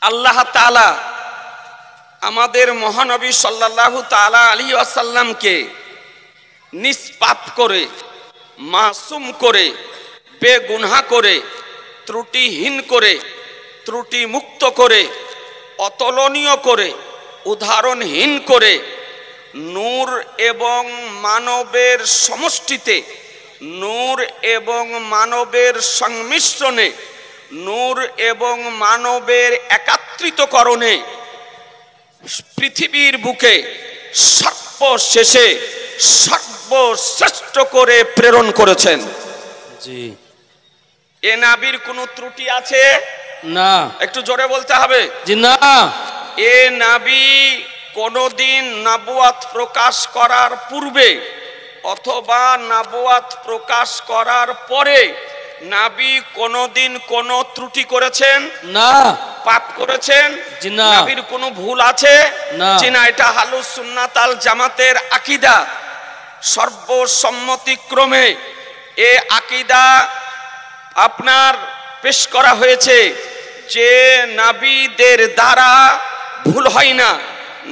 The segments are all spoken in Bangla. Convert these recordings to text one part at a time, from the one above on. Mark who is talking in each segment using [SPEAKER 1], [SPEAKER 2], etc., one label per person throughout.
[SPEAKER 1] আল্লাহ তাআলা আমাদের মহানবী সাল্লাল্লাহু তাআলা আলাইহি ওয়াসাল্লামকে নিষ্পাপ করে, মাসুম করে, বেগুনাহ করে, ত্রুটিহীন করে, ত্রুটি মুক্ত করে, অতুলনীয় করে, উদাহরণহীন করে, নূর এবং মানবের সমষ্টিতে, নূর এবং মানবের সংমিশ্রণে, নূর এবং মানবের একাত্রিতকরণে পৃথিবীর বুকে সর্বশেষে সর্বশ্রেষ্ঠ করে প্রেরণ করেছেন।
[SPEAKER 2] জি।
[SPEAKER 1] এ নবীর কোনো ত্রুটি আছে?
[SPEAKER 2] না।
[SPEAKER 1] একটু জোরে বলতে হবে।
[SPEAKER 2] জি না।
[SPEAKER 1] এ নবী কোনদিন নবুয়ত প্রকাশ করার পূর্বে অথবা নবুয়ত প্রকাশ করার পরে নবী কোনদিন কোন ত্রুটি করেছেন? না। পাপ করেছেন? জি না। নবীর কোনো ভুল আছে? না। জি না। এটা আহলুস সুন্নাত আল জামাতের আকীদা। সর্বসম্মতিক্রমে এ আকীদা আপনার পেশ করা হয়েছে যে নবীদের দ্বারা ভুল হয় না,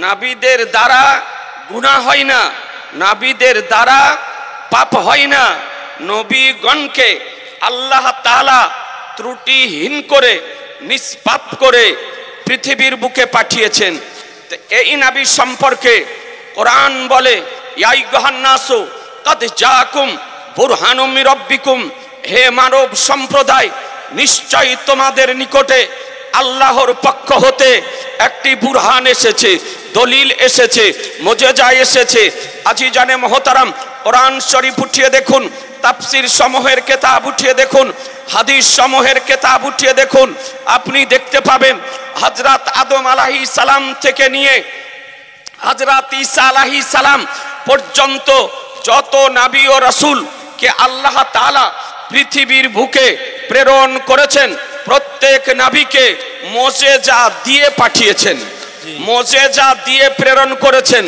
[SPEAKER 1] নবীদের দ্বারা গুনাহ হয় না, নবীদের দ্বারা পাপ হয় না। নবীগণকে আল্লাহ তাআলা ত্রুটিহীন করে, নিষ্পাপ করে পৃথিবীর বুকে পাঠিয়েছেন। তো এই নবী সম্পর্কে কোরআন বলে, ইয়া আইয়ুহান নাসু কাদ জাআকুম বুরহানুম মির রাব্বিকুম, হে মানব সম্প্রদায়, নিশ্চয়ই তোমাদের নিকটে আল্লাহর পক্ষ হতে একটি বুরহান এসেছে, দলিল এসেছে, মুজিজা এসেছে। আজিজানে মুহতারাম, কোরআন শরীফ উঠিয়ে দেখুন, তাফসীর সমূহের কিতাব উঠিয়ে দেখুন, হাদিস সমূহের কিতাব উঠিয়ে দেখুন, আপনি দেখতে পাবেন হযরত আদম আলাইহিস সালাম থেকে নিয়ে হযরত ঈসা আলাইহিস সালাম পর্যন্ত যত নবী ও রাসূল কে আল্লাহ তাআলা পৃথিবীর বুকে প্রেরণ করেছেন, প্রত্যেক নবীকে মুজিজা দিয়ে পাঠিয়েছেন, মুজিজা দিয়ে প্রেরণ করেছেন।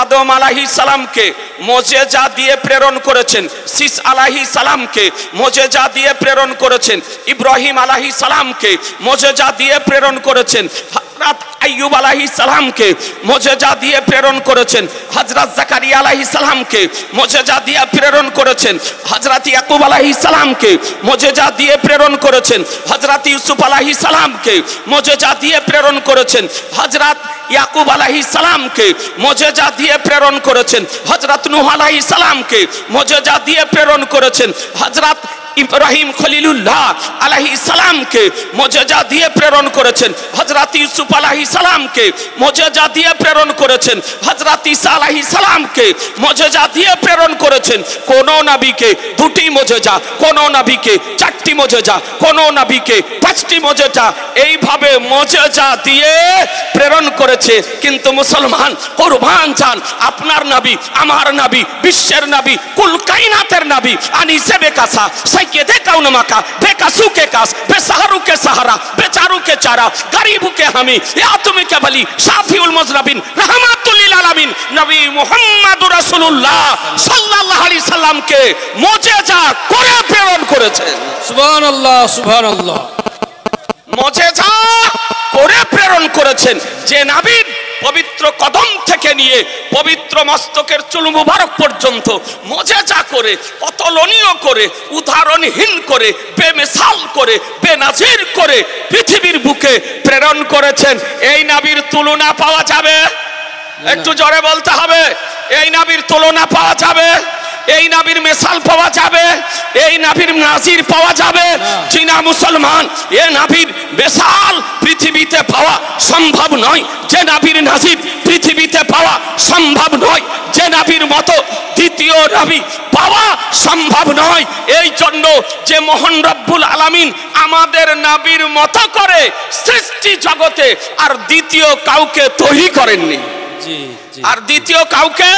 [SPEAKER 1] আদম আলাইহিস সালামকে মুজিজা দিয়ে প্রেরণ করেছেন, শীস আলাইহিস সালামকে মুজিজা দিয়ে প্রেরণ করেছেন, ইব্রাহিম আলাইহিস সালামকে মুজিজা দিয়ে প্রেরণ করেছেন, হযরত আইয়ুব আলাইহিস সালামকে মুজিজা দিয়ে প্রেরণ করেছেন, হযরত জাকারিয়া আলাইহিস সালামকে মুজিজা দিয়ে প্রেরণ করেছেন, হযরত ইয়াকুব আলাইহিস সালামকে মুজিজা দিয়ে প্রেরণ করেছেন, হযরত ইউসুফ আলাইহিস সালামকে মুজিজা দিয়ে প্রেরণ করেছেন, হযরত ইয়াকুব আলাইহিস সালামকে মুজিজা দিয়ে প্রেরণ করেছেন, হযরত নূহ আলাইহিস সালামকে মুজিজা দিয়ে প্রেরণ করেছেন, হযরত ইব্রাহিম খলিলুল্লাহ আলাইহিস সালামকে মুজিজা দিয়ে প্রেরণ করেছেন, হযরত ইউসুফ আলাইহিস সালামকে মুজিজা দিয়ে প্রেরণ করেছেন, হযরত ঈসা আলাইহিস সালামকে মুজিজা দিয়ে প্রেরণ করেছেন। কোন নবীকে দুটি মুজিজা, কোন নবীকে চারটি মুজিজা, কোন নবীকে পাঁচটি মুজিজা, এইভাবে মুজিজা দিয়ে প্রেরণ করেছে। কিন্তু মুসলমান কুরবান চান, আপনার নবী, আমার নবী, বিশ্বের নবী, কুল কায়নাতের নবী, আনিসে বেকাসা, সাইয়েদে কাউন মাকা, বেকাসু কে কাস, বেসাহারু কে সাহারা, বেচারু কে চারা, গরিবু কে হামি, ইয়া তুমি কে বলি, শাফিউল মুজরাবিন, রাহমাতুল লিল আলামিন, নবী মুহাম্মদুর রাসূলুল্লাহ সাল্লাল্লাহু আলাইহি সাল্লামকে মুজিজা করে প্রেরণ করেছেন।
[SPEAKER 2] সুবহানাল্লাহ, সুবহানাল্লাহ।
[SPEAKER 1] মুজিজা করে প্রেরণ করেছেন। যে নবীর পবিত্র কদম থেকে নিয়ে পবিত্র মস্তকের চুল মুবারক পর্যন্ত মুজিজা করে, অতুলনীয় করে, উদাহরণহীন করে, বেমিসাল করে, বেনাজির করে পৃথিবীর বুকে প্রেরণ করেছেন। এই নবীর তুলনা পাওয়া যাবে? একটু জোরে বলতে হবে। এই নবীর তুলনা পাওয়া যাবে? এই নবীর মিসাল পাওয়া যাবে? এই নবীর নাজির পাওয়া যাবে? চীনা মুসলমান, এ নবীর মিসাল পৃথিবীতে পাওয়া সম্ভব নয়, যে নবীর নাজির পৃথিবীতে পাওয়া সম্ভব নয়, যে নবীর মতো দ্বিতীয় নবী পাওয়া সম্ভব নয়। এই জন্য যে মহান রব্বুল আলামিন আমাদের নবীর মতো করে সৃষ্টি জগতে আর দ্বিতীয় কাউকে তৈরি করেননি, আর দ্বিতীয় কাউকে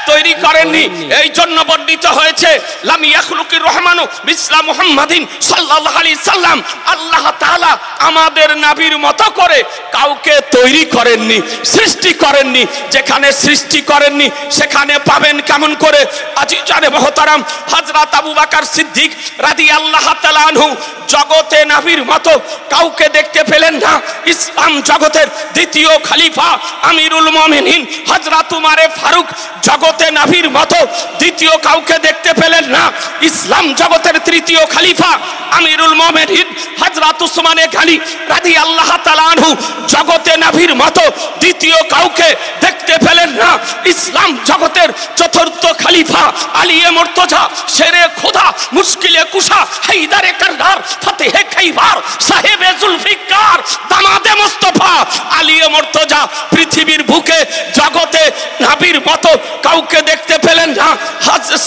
[SPEAKER 1] তৈরি করেননি। এই জন্য বর্ণিত হয়েছে লাম ইয়াখলুকির রহমানু মিসলা মুহাম্মাদিন সাল্লাল্লাহু আলাইহি সাল্লাম, আল্লাহ তাআলা আমাদের নবীর মতো করে কাউকে তৈরি করেননি, সৃষ্টি করেননি। যেখানে সৃষ্টি করেননি সেখানে পাবেন কেমন করে? আজিজানে মুহতারাম, হযরত আবু বকর সিদ্দিক রাদিয়াল্লাহু তাআলা আনহু জগতে নবীর মতো কাউকে দেখতে পেলেন না। ইসলাম জগতের দ্বিতীয় খলিফা আমিরুল মুমিনিন হযরত উমরে ফারুক জগতে নবীর মতো দ্বিতীয় কাউকে দেখতে পেলেন না। ইসলাম জগতের তৃতীয় খলিফা আমিরুল মুমিনিন হযরত উসমানে গনি রাদিয়াল্লাহু তাআলা আনহু জগতে নবীর মতো দ্বিতীয় কাউকে দেখতে পেলেন না। ইসলাম জগতের চতুর্থ খলিফা আলিয়ে মুর্তজা শেরে খোদা মুশকিলে কুশা হায়দারে কারদার ফতেহে খাইবার সাহেবে জুলফিকার দামাদে মুস্তাফা আলিয়ে মুর্তজা পৃথিবীর বুকে জগতে নবীর মতো কাউকে দেখতে পেলেন না।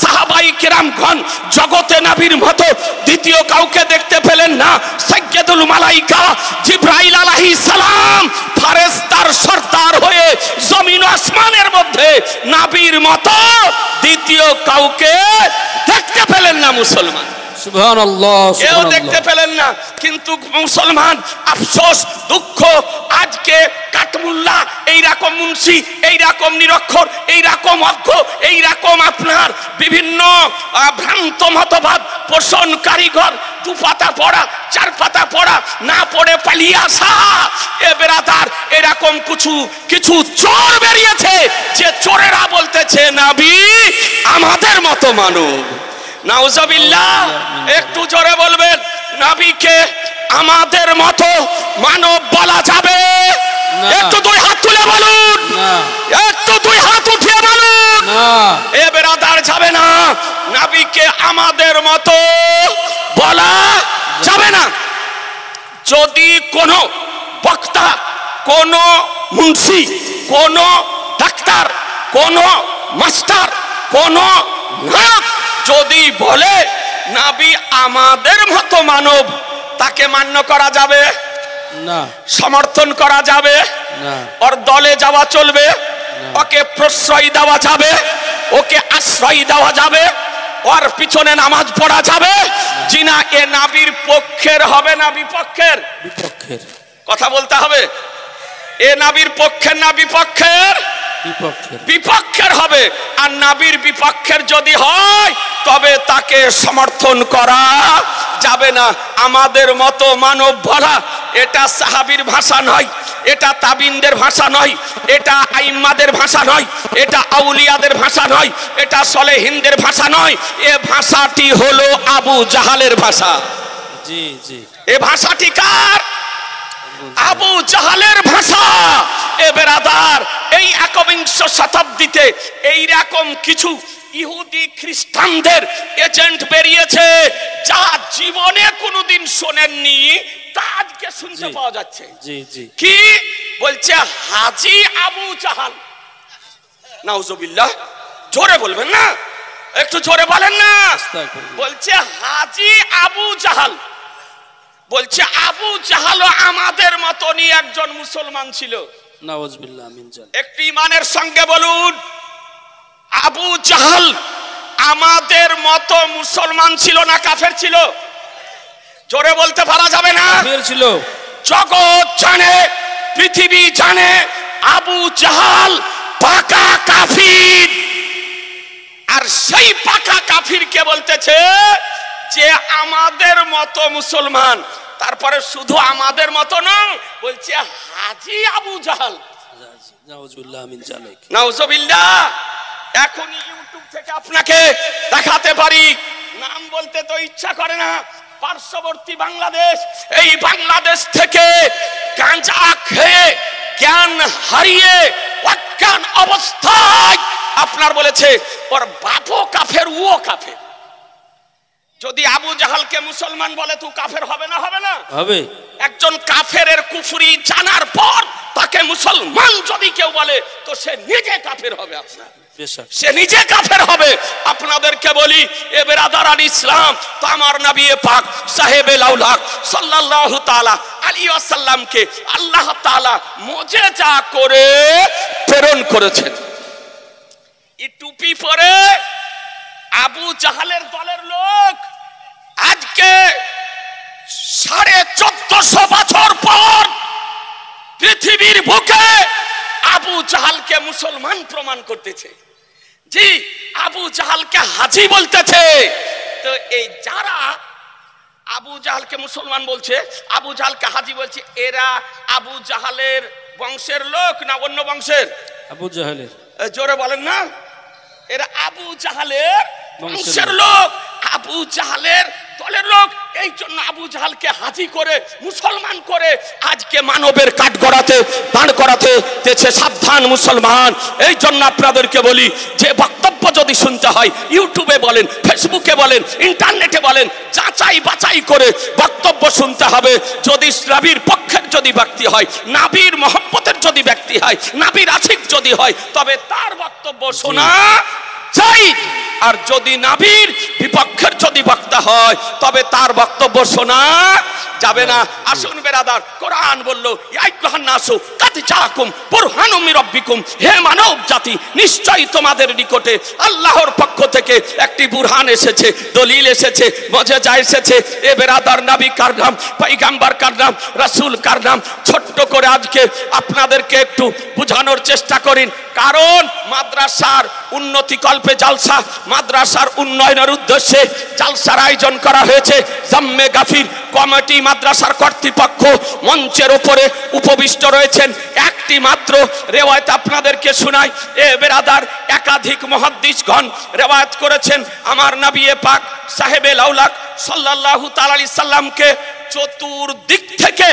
[SPEAKER 1] সাহাবাই কিরামগণ জগতে নবীর মতো দ্বিতীয় কাউকে দেখতে পেলেন না। সাইয়্যিদুল মালাইকা জিবরাইল আলাইহিস সালাম ফেরেশতার সরদার হয়ে জমিন ও আসমানের মধ্যে নবীর মতো দ্বিতীয় কাউকে দেখতে পেলেন না মুসলমান।
[SPEAKER 2] সুবহানাল্লাহ,
[SPEAKER 1] কেউ দেখতে পেলেন না। কিন্তু মুসলমান আফসোস, দুঃখ, আজকে কাটমুল্লা এইরকম মুন্সি, এইরকম নিরক্ষর, এইরকম অজ্ঞ, এইরকম আপনার বিভিন্ন ভ্রান্ত মতবাদ পোষণ কারিগর, দু পাতা পড়া চার পাতা পড়া না পড়ে পালিয়ে আসা এ বেরাদার, এরকম কিছু চোর বেরিয়েছে যে চোরেরা বলতেছে নবী আমাদের মতো মানব। নাউজুবিল্লাহ, একটু জোরে বলবেন, নবীকে আমাদের মতো মানব বলা যাবে? একটু দুই হাত তুলে বলুন, একটু দুই হাত উঠিয়ে বলুন। এ বেরাদার যাবে না, নবীকে আমাদের মতো বলা যাবে না। যদি কোনো বক্তা, কোনো মুন্সি, কোনো ডাক্তার, কোনো মাস্টার, কোনো নায়ক যদি বলে নবী আমাদের মতো মানব, তাকে মান্য করা যাবে না, সমর্থন করা যাবে না, ওর দলে যাওয়া চলবে, ওকে প্রশ্রয় দেওয়া যাবে, ওকে আশ্রয় দেওয়া যাবে, ওর পিছনে নামাজ পড়া যাবে? জিনা এ নবীর পক্ষের হবে না বিপক্ষের?
[SPEAKER 2] বিপক্ষের
[SPEAKER 1] কথা বলতে হবে। এ নবীর পক্ষের না বিপক্ষের? বিপক্ষের হবে। আর নবীর বিপক্ষের যদি হয় তবে তাকে সমর্থন করা যাবে না। আমাদের মতো মানব বলা এটা সাহাবীর ভাষা নয়, এটা তাবিনদের ভাষা নয়, এটা আইম্মাদের ভাষা নয়, এটা আউলিয়াদের ভাষা নয়, এটা সলেহিনদের ভাষা নয়। এ ভাষাটি হলো আবু জাহালের ভাষা।
[SPEAKER 2] জি জি,
[SPEAKER 1] এ ভাষাটি কার? আবু জাহালের ভাষা। এ বেরাদার, এই একবিংশ শতাব্দীতে এইরকম কিছু ইহুদি খ্রিস্টানদের এজেন্ট বেরিয়েছে যা জীবনে কোনোদিন শোনেননি, তা আজকে শুনতে পাওয়া যাচ্ছে।
[SPEAKER 2] জি জি,
[SPEAKER 1] কি বলছে? হাজী আবু জাহাল। নাউজুবিল্লাহ, জোরে বলবেন না, একটু জোরে বলেন না। বলছে হাজী আবু জাহাল, বলছে আবু জাহাল আমাদের মতনই একজন মুসলমান ছিল।
[SPEAKER 2] নাউজুবিল্লাহ, আমিন জান।
[SPEAKER 1] একটু ঈমানের সঙ্গে বলুন, আবু জাহাল আমাদের মতো মুসলমান ছিল না কাফের ছিল? জোরে বলতে পারা যাবে না?
[SPEAKER 2] কাফের ছিল।
[SPEAKER 1] জগৎ জানে, পৃথিবী জানে আবু জাহাল পাকা কাফির। আর সেই পাকা কাফিরকে বলতেছে যে আমাদের মতো মুসলমান। তারপরে শুধু আমাদের মতো না, বলছে হাজী আবু জাহাল।
[SPEAKER 2] নাউজুবিল্লাহ, আমিন জালেক।
[SPEAKER 1] নাউজুবিল্লাহ। এখন ইউটিউব থেকে আপনাকে দেখাতে পারি, নাম বলতে তো ইচ্ছা করে না। পার্শ্ববর্তী বাংলাদেশ, এই বাংলাদেশ থেকে গাঁজা খেয়ে জ্ঞান হারিয়ে অজ্ঞান অবস্থায় আপনার বলেছে ওর বাপও কাফের, ও কাফের। যদি আবু জাহালকে মুসলমান বলে তো কাফের হবে না? হবে না?
[SPEAKER 2] হবে।
[SPEAKER 1] একজন কাফেরের কুফরি জানার পর তাকে মুসলমান যদি কেউ বলে তো সে নিজে কাফের হবে। আপনার সে নিজে কাফের হবে। আপনাদেরকে বলি, এ বেরাদারান ইসলাম, তো আমার নবী পাক সাহেবে লাউলাক সাল্লাল্লাহু তাআলা আলাইহি ওয়াসাল্লামকে আল্লাহ তাআলা মুজিজা করে প্রেরণ করেছেন। টুপি পরে আবু জাহালের দলের লোক আজকে 1450 বছর পর পৃথিবীর বুকে আবু জাহালকে মুসলমান প্রমাণ করতেছে। জি, আবু জাহালকে হাজি বলতেছে। তো এই যারা আবু জাহালকে মুসলমান বলছে, আবু জাহালকে হাজি বলছে, এরা আবু জাহালের বংশের লোক না অন্য বংশের?
[SPEAKER 2] আবু জাহালের।
[SPEAKER 1] জোরে বলেন না, এরা আবু জাহালের বংশের লোক, আবু জাহালের দলের লোক। এই জন্য আবু জাহালকে হাজি করে মুসলমান করে আজকে মানবের কাঠ গড়াতে দাঁড় করাতে তেছে। সাবধান মুসলমান। এই জন্য আপনাদেরকে বলি যে বক্তব্য যদি শুনতে হয় ইউটিউবে বলেন, ফেসবুকে বলেন, ইন্টারনেটে বলেন, যাচাই বাছাই করে বক্তব্য শুনতে হবে। যদি নবীর পক্ষের যদি ব্যক্তি হয়, নবীর মহব্বতের যদি ব্যক্তি হয়, নবীর আশিক যদি হয়, তবে তার বক্তব্য শোনা চাই। আর যদি নবীর বিপক্ষের যদি বক্তা হয় তবে তার বক্তব্য শোনা যাবে না। আসুন বেরাদার, কোরআন বলল ইয়া আইয়ুহান নাসু কাদ জাআকুম বুরহানুম মির রাব্বিকুম, হে মানব জাতি, নিশ্চয়ই তোমাদের নিকটে আল্লাহর পক্ষ থেকে একটি বুরহান এসেছে, দলিল এসেছে, মুজিজা এসেছে। এ বেরাদার, নবী কার নাম, পয়গম্বর কার নাম, রাসূল কার নাম, ছোট্ট করে আজকে আপনাদেরকে একটু বোঝানোর চেষ্টা করেন। কারণ মাদ্রাসার উন্নতি কল্পে জালসা, মাদ্রাসার উন্নয়নের উদ্দেশ্যে জালসার আয়োজন করা হয়েছে। জাম্মে গাফির কমিটি, মাদ্রাসার কর্তৃপক্ষ মঞ্চের উপরে উপবিষ্ট রয়েছেন। একটি মাত্র রেওয়ায়েত আপনাদেরকে শোনাই। এ বেরাদার, একাধিক মুহাদ্দিসগণ রেওয়ায়েত করেছেন আমার নবী পাক সাহেবে লাউলাক সাল্লাল্লাহু তাআলা আলাইহি সাল্লামকে চতুর্দিক থেকে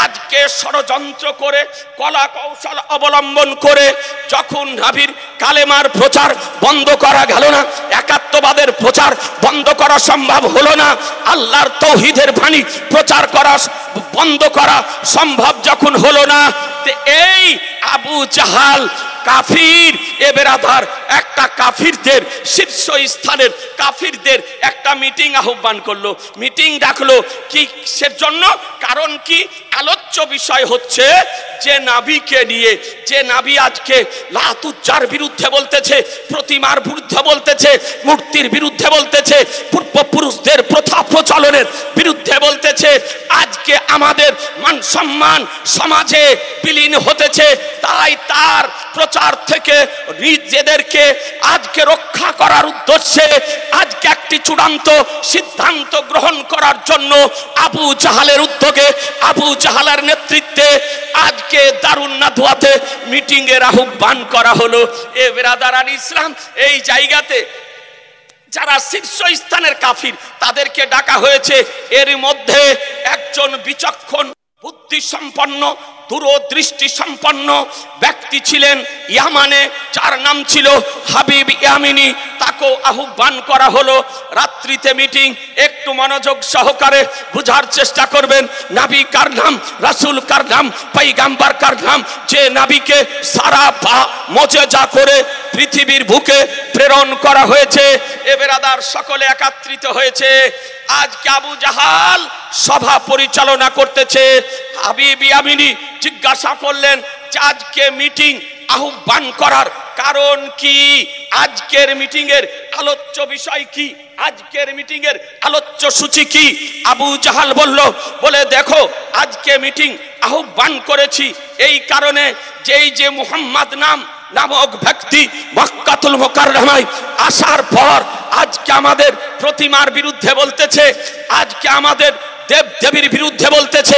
[SPEAKER 1] আজকে ষড়যন্ত্র করে, কলা কৌশল অবলম্বন করে যখন নবীর কালেমার প্রচার বন্ধ করা গেল না, একাত্মবাদের প্রচার বন্ধ করা সম্ভব হলো না, আল্লাহর তৌহিদের বাণী প্রচার করা বন্ধ করা সম্ভব যখন হলো না, এই আবু জাহাল কাফির, এ বেরাদার, একটা কাফিরদের শীর্ষস্থানের কাফিরদের একটা মিটিং আহ্বান করলো, মিটিং ডাকলো। কিসের জন্য? কারণ কি? আলোচ্য বিষয় হচ্ছে যে নাবিকে নিয়ে, যে নাবি আজকে লাতুজ্জার বিরুদ্ধে বলতেছে, প্রতিমার বিরুদ্ধে বলতেছে, মূর্তির বিরুদ্ধে বলতেছে, পূর্বপুরুষদের প্রথা প্রচলনের বিরুদ্ধে বলতেছে, আজকে আমাদের মান সম্মান সমাজে বিলীন হতেছে। তাই তার প্রচার থেকে নিজেদেরকে আজকে রক্ষা করার উদ্দেশ্যে আজকে একটি চূড়ান্ত সিদ্ধান্ত গ্রহণ করার জন্য আবু জাহালের উদ্যোগে, আবু জাহালের নেতৃত্বে আজকে দারুন নাদওয়াতে মিটিং এর আহ্বান করা হলো। এ বেরাদারান ইসলাম, এই জায়গাতে যারা শীর্ষস্থানের কাফির তাদেরকে ডাকা হয়েছে। এর মধ্যে একজন বিচক্ষণ, বুদ্ধি সম্পন্ন, দূরদৃষ্টি সম্পন্ন ব্যক্তি ছিলেন ইয়ামানে, যার নাম ছিল হাবিব ইয়ামিনী। তাকেও আহ্বান করা হলো। রাত্রিতে মিটিং, একটু মনোযোগ সহকারে বুঝার চেষ্টা করবেন। নবী কার নাম, রাসূল কার নাম, পয়গম্বর কার নাম, যে নবীকে সারা মুজিজা করে পৃথিবীর বুকে প্রেরণ করা হয়েছে। এ বেরাদার, সকলে একত্রিত হয়েছে। আজকে আবু জাহাল সভা পরিচালনা করতেছে। হাবিব ইয়ামিনী জিজ্ঞাসা করলেন যে আজকে মিটিং আহ্বান করার কারণ কি, আজকের মিটিং এর আলোচ্য বিষয় কি, আজকের মিটিং এর আলোচ্য সূচি কি? আবু জাহাল বলে দেখো, আজকে মিটিং আহ্বান করেছি এই কারণে যে এই যে মুহাম্মদ নামক ব্যক্তি মক্কাতুল মুকাররমায় আসার পর আজকে আমাদের প্রতিমার বিরুদ্ধে বলতেছে, আজকে আমাদের দেব দেবীর বিরুদ্ধে বলতেছে,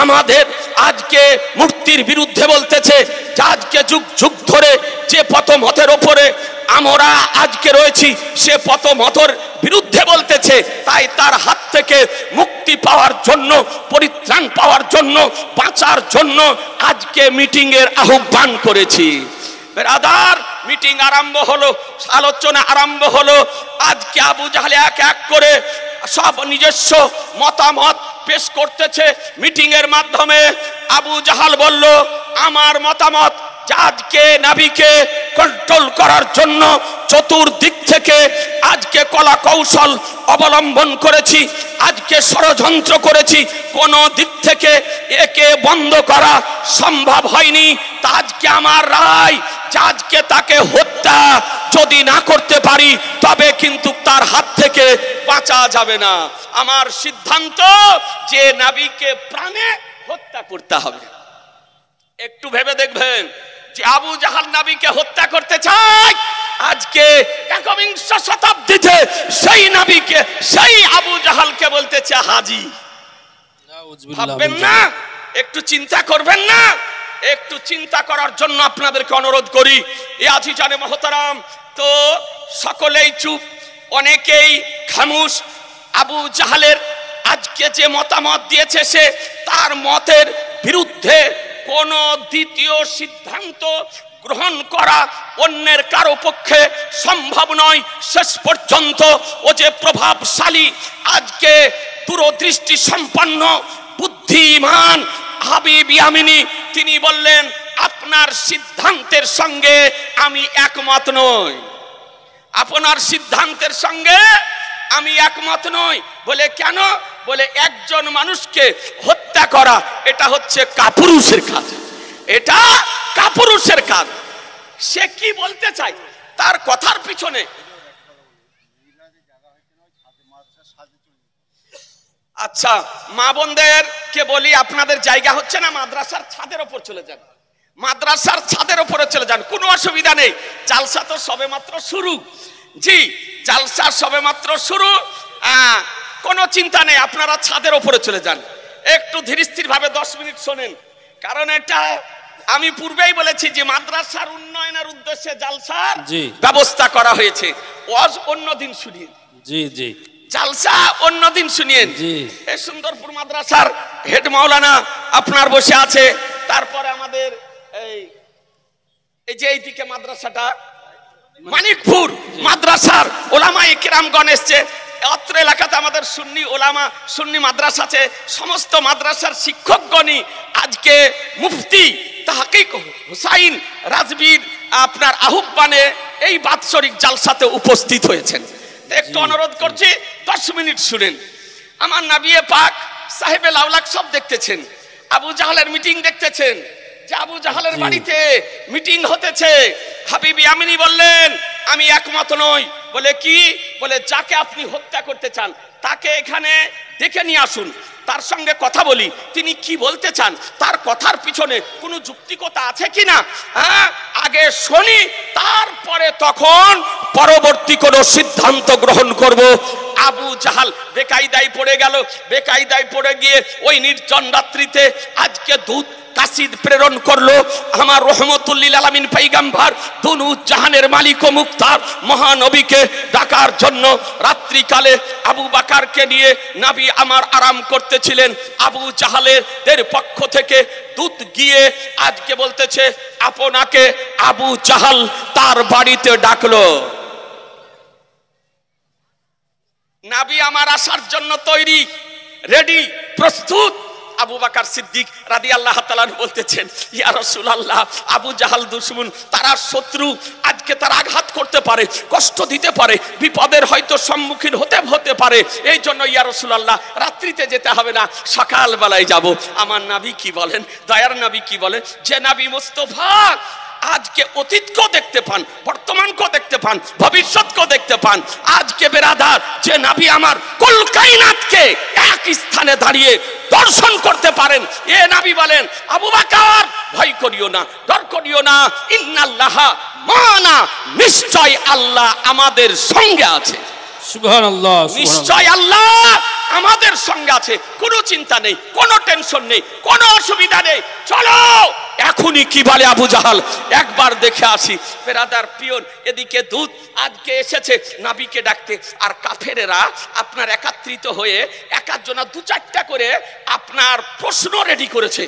[SPEAKER 1] আমাদের আজকে মূর্তির বিরুদ্ধে বলতেছে। আজকে যুগ যুগ ধরে যে পথমতের ওপরে আমরা আজকে রয়েছি সে পথমতের বিরুদ্ধে বলতেছে। তাই তার হাত থেকে মুক্তি পাওয়ার জন্য, পরিত্রাণ পাওয়ার জন্য, বাঁচার জন্য আজকে মিটিং এর আহ্বান করেছি। বেরাদার, মিটিং আরম্ভ হলো, আলোচনা আরম্ভ হলো। আজকে আবু জাহাল এক এক করে সব নিজস্ব মতামত পেশ করতেছে মিটিং এর মাধ্যমে। আবু জাহাল বলল, আমার মতামত আজকে নবীকে কন্ট্রোল করার জন্য চতুর্দিক থেকে আজকে কলা কৌশল অবলম্বন করেছি, আজকে ষড়যন্ত্র করেছি, কোন দিক থেকে একে বন্ধ করা সম্ভব হয়নি। তা আজকে আমার রায়, আজকে তাকে হত্যা যদি না করতে পারি তবে কিন্তু তার হাত থেকে বাঁচা যাবে না। আমার সিদ্ধান্ত যে নবীকে প্রাণে হত্যা করতে হবে। একটু ভেবে দেখবেন যে আবু জাহাল নবীকে হত্যা করতে চায়, আজকে একবিংশ শতাব্দীতে সেই নবীকে, সেই আবু জাহালকে বলতেছে হাজি। ভাববেন না? একটু চিন্তা করবেন না? একটু চিন্তা করার জন্য আপনাদেরকে অনুরোধ করি। এ আজিজানে মহতারাম, তো সকলেই চুপ, অনেকেই খামোশ। আবু জাহালের আজকে যে মতামত দিয়েছে, সে তার মতের বিরুদ্ধে কোন দ্বিতীয় সিদ্ধান্ত গ্রহণ করা অন্যের কারো পক্ষে সম্ভব নয়। শেষ পর্যন্ত ও যে প্রভাবশালী, আজকে দূরদৃষ্টি সম্পন্ন, বুদ্ধিমান হাবিব ইয়ামিনী, তিনি বললেন আপনার সিদ্ধান্তের সঙ্গে আমি একমত নই, আপনার সিদ্ধান্তের সঙ্গে আমি একমত নই। বলে কেন? বলে একজন মানুষকে হত্যা করা এটা হচ্ছে কাপুরুষের কাজ, এটা কাপুরুষের কাজ। সে কি বলতে চায় তার কথার পিছনে? আচ্ছা, মা বোনদেরকে বলি, আপনাদের জায়গা হচ্ছে না, মাদ্রাসার ছাদের ওপর চলে যান, মাদ্রাসার ছাদের ওপরে চলে যান, কোনো অসুবিধা নেই। জালসা তো সবেমাত্র শুরু, জি জালসা সবেমাত্র শুরু, কোনো চিন্তা নেই, আপনারা ছাদের ওপরে চলে যান। একটু ধীরস্থির ভাবে 10 মিনিট শোনেন, কারণ এটা আমি পূর্বেই বলেছি যে মাদ্রাসার উন্নয়নের উদ্দেশ্যে জালসার ব্যবস্থা করা হয়েছে। ওয়াজ অন্যদিন শুনিয়ে, জি জি, জালসা অন্যদিন শুনিয়েন। এই সুন্দরপুর মাদ্রাসার হেড মাওলানা আপনার বসে আছে, তারপরে আমাদের এই যে এইদিকে মাদ্রাসাটা মানিকপুর মাদ্রাসার ওলামায়ে কেরামগণ এসছে। অত্র এলাকাতে আমাদের সুন্নি ওলামা, সুন্নি মাদ্রাসা আছে, সমস্ত মাদ্রাসার শিক্ষকগণই আজকে মুফতি তাহকিক হুসাইন রাজবীর আপনার আহ্বানে এই বাৎসরিক জালসাতে উপস্থিত হয়েছেন। একটু অনুরোধ করছি 10 মিনিট শুনেন। আমার নবী পাক সাহেবে লাউলাক সব দেখতেছেন, আবু জাহালের মিটিং দেখতেছেন, যে আবু জাহালের বাড়িতে মিটিং হতেছে। হাবিব ইয়ামিনী বললেন আমি একমত নই। বলে কি? বলে যাকে আপনি হত্যা করতে চান তাকে এখানে ডেকে নিয়ে আসুন, তার সঙ্গে কথা বলি, তিনি কি বলতে চান, তার কথার পিছনে কোনো যুক্তিকতা আছে কিনা আগে শুনি, তারপরে তখন পরবর্তী কোনো সিদ্ধান্ত গ্রহণ করব। আবু জাহাল বেকায়দায় পড়ে গেল, বেকায়দায় পড়ে গিয়ে ওই নির্জন রাত্রিতে আজকে দূত কাসিদ প্রেরণ করলো আমার রহমতুল্লিল আলামিন পয়গম্বর দুনু জাহানের মালিক ও মুক্তার মহানবীকে ডাকার জন্য। রাত্রিকালে আবু বকরকে নিয়ে নবী আমার আরাম করতেছিলেন। আবু জাহালের পক্ষ থেকে দূত গিয়ে আজকে বলতেছে আপনাকে আবু জাহাল তার বাড়িতে ডাকলো। নবী আমার আসার জন্য তৈরি, রেডি, প্রস্তুত। আবু বকর সিদ্দিক রাদিয়াল্লাহু তাআলা বলতেছেন ইয়া রাসূলুল্লাহ, আবু জাহাল দুশমন, তারা শত্রু, আজকে তারা আঘাত করতে পারে, কষ্ট দিতে পারে, বিপদের হয়তো সম্মুখীন হতে পারে, এই জন্য ইয়া রাসূলুল্লাহ রাত্রিতে যেতে হবে না, সকাল বেলায় যাব। আমার নবী কি বলেন, দয়ার নবী কি বলেন, যে নবী মুস্তাফা আজকে অতীতকেও দেখতে পান, বর্তমানকেও দেখতে পান, ভবিষ্যৎকেও দেখতে পান। আজকে বেরাদার যে নবী আমার কুল কায়নাতকে এক স্থানে দাঁড়িয়ে দর্শন করতে পারেন, এ নবী বলেন আবু বকর ভয় করিও না, ডর করিও না, ইন্নাল্লাহ মানা, নিশ্চয় আল্লাহ আমাদের সঙ্গে আছে। সুবহানাল্লাহ, নিশ্চয় আল্লাহ আমাদের সঙ্গে আছে, কোনো চিন্তা নেই, কোনো টেনশন নেই, কোনো অসুবিধা নেই। চলো এখনই কি বলে আবু জাহাল, একবার দেখে আসি। বেরাদার পিয়ন এদিকে দূত আজকে এসেছে নবীকে ডাকতে, আর কাফেরেরা আপনার একত্রিত হয়ে এক একজনা 2-4টা করে আপনার প্রশ্ন রেডি করেছে,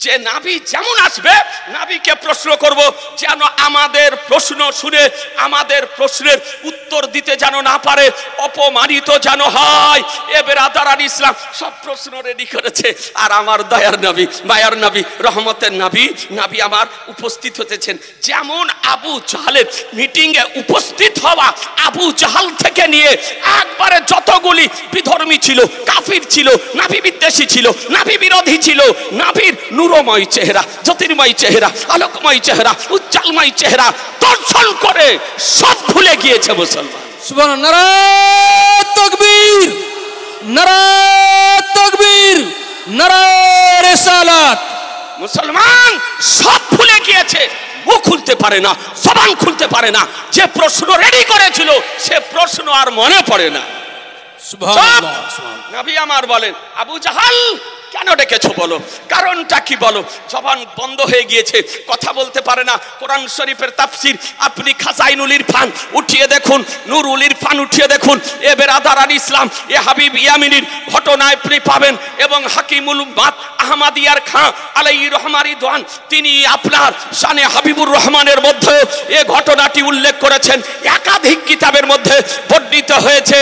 [SPEAKER 1] যে নবী যেমন আসবে নবীকে প্রশ্ন করব, যেন আমাদের প্রশ্ন শুনে আমাদের প্রশ্নের উত্তর উত্তর দিতে যেন না পারে, অপমানিত যেন হয়। এ বেরাদার ইসলাম সব প্রশ্ন রেডি করেছে। আর আমার দয়ার নবী, মায়ার নবী, রহমতের নবী, নবী আমার উপস্থিত হতেছেন। যেমন আবু জাহালের মিটিংয়ে উপস্থিত হওয়া, আবু জাহাল থেকে নিয়ে একবারে যতগুলি বিধর্মী ছিল, কাফির ছিল, নাভি বিদ্বেষী ছিল, নাভি বিরোধী ছিল, নাভির নূরময় চেহারা, জ্যোতির্ময় চেহারা, আলোকময় চেহারা, উজ্জ্বলময় চেহারা দর্শন করে সব ভুলে গিয়েছে মুসলমান।
[SPEAKER 2] সুবহানাল্লাহ, নারায়ে তাকবীর, নারায়ে তাকবীর, নারায়ে রিসালাত।
[SPEAKER 1] মুসলমান সব ভুলে গিয়েছে, মুখ খুলতে পারে না, জবান খুলতে পারে না। যে প্রশ্ন রেডি করেছিল সে প্রশ্ন আর মনে পড়ে না।
[SPEAKER 2] সুবহানাল্লাহ,
[SPEAKER 1] নবী আমার বলেন, আবু জাহাল কেন ডেকেছো বলো, কারণটা কি বলো? জবান বন্ধ হয়ে গিয়েছে, কথা বলতে পারে না। কোরআন শরীফের তাফসীর আপনি খাজাইনুল ইরফান উঠিয়ে দেখুন, নুরুল ইরফান উঠিয়ে দেখুন, এ বেরাদার আল ইসলাম, এ হাবিব ইয়ামিনীর ঘটনায় আপনি পাবেন। এবং হাকিমুল উম্মাত আহমদিয়ার খাঁ আলাইহি রহমানি দোয়ান, তিনি আপনার শানে হাবিবুর রহমানের মধ্যে এ ঘটনাটি উল্লেখ করেছেন। একাধিক কিতাবের মধ্যে বর্ণিত হয়েছে।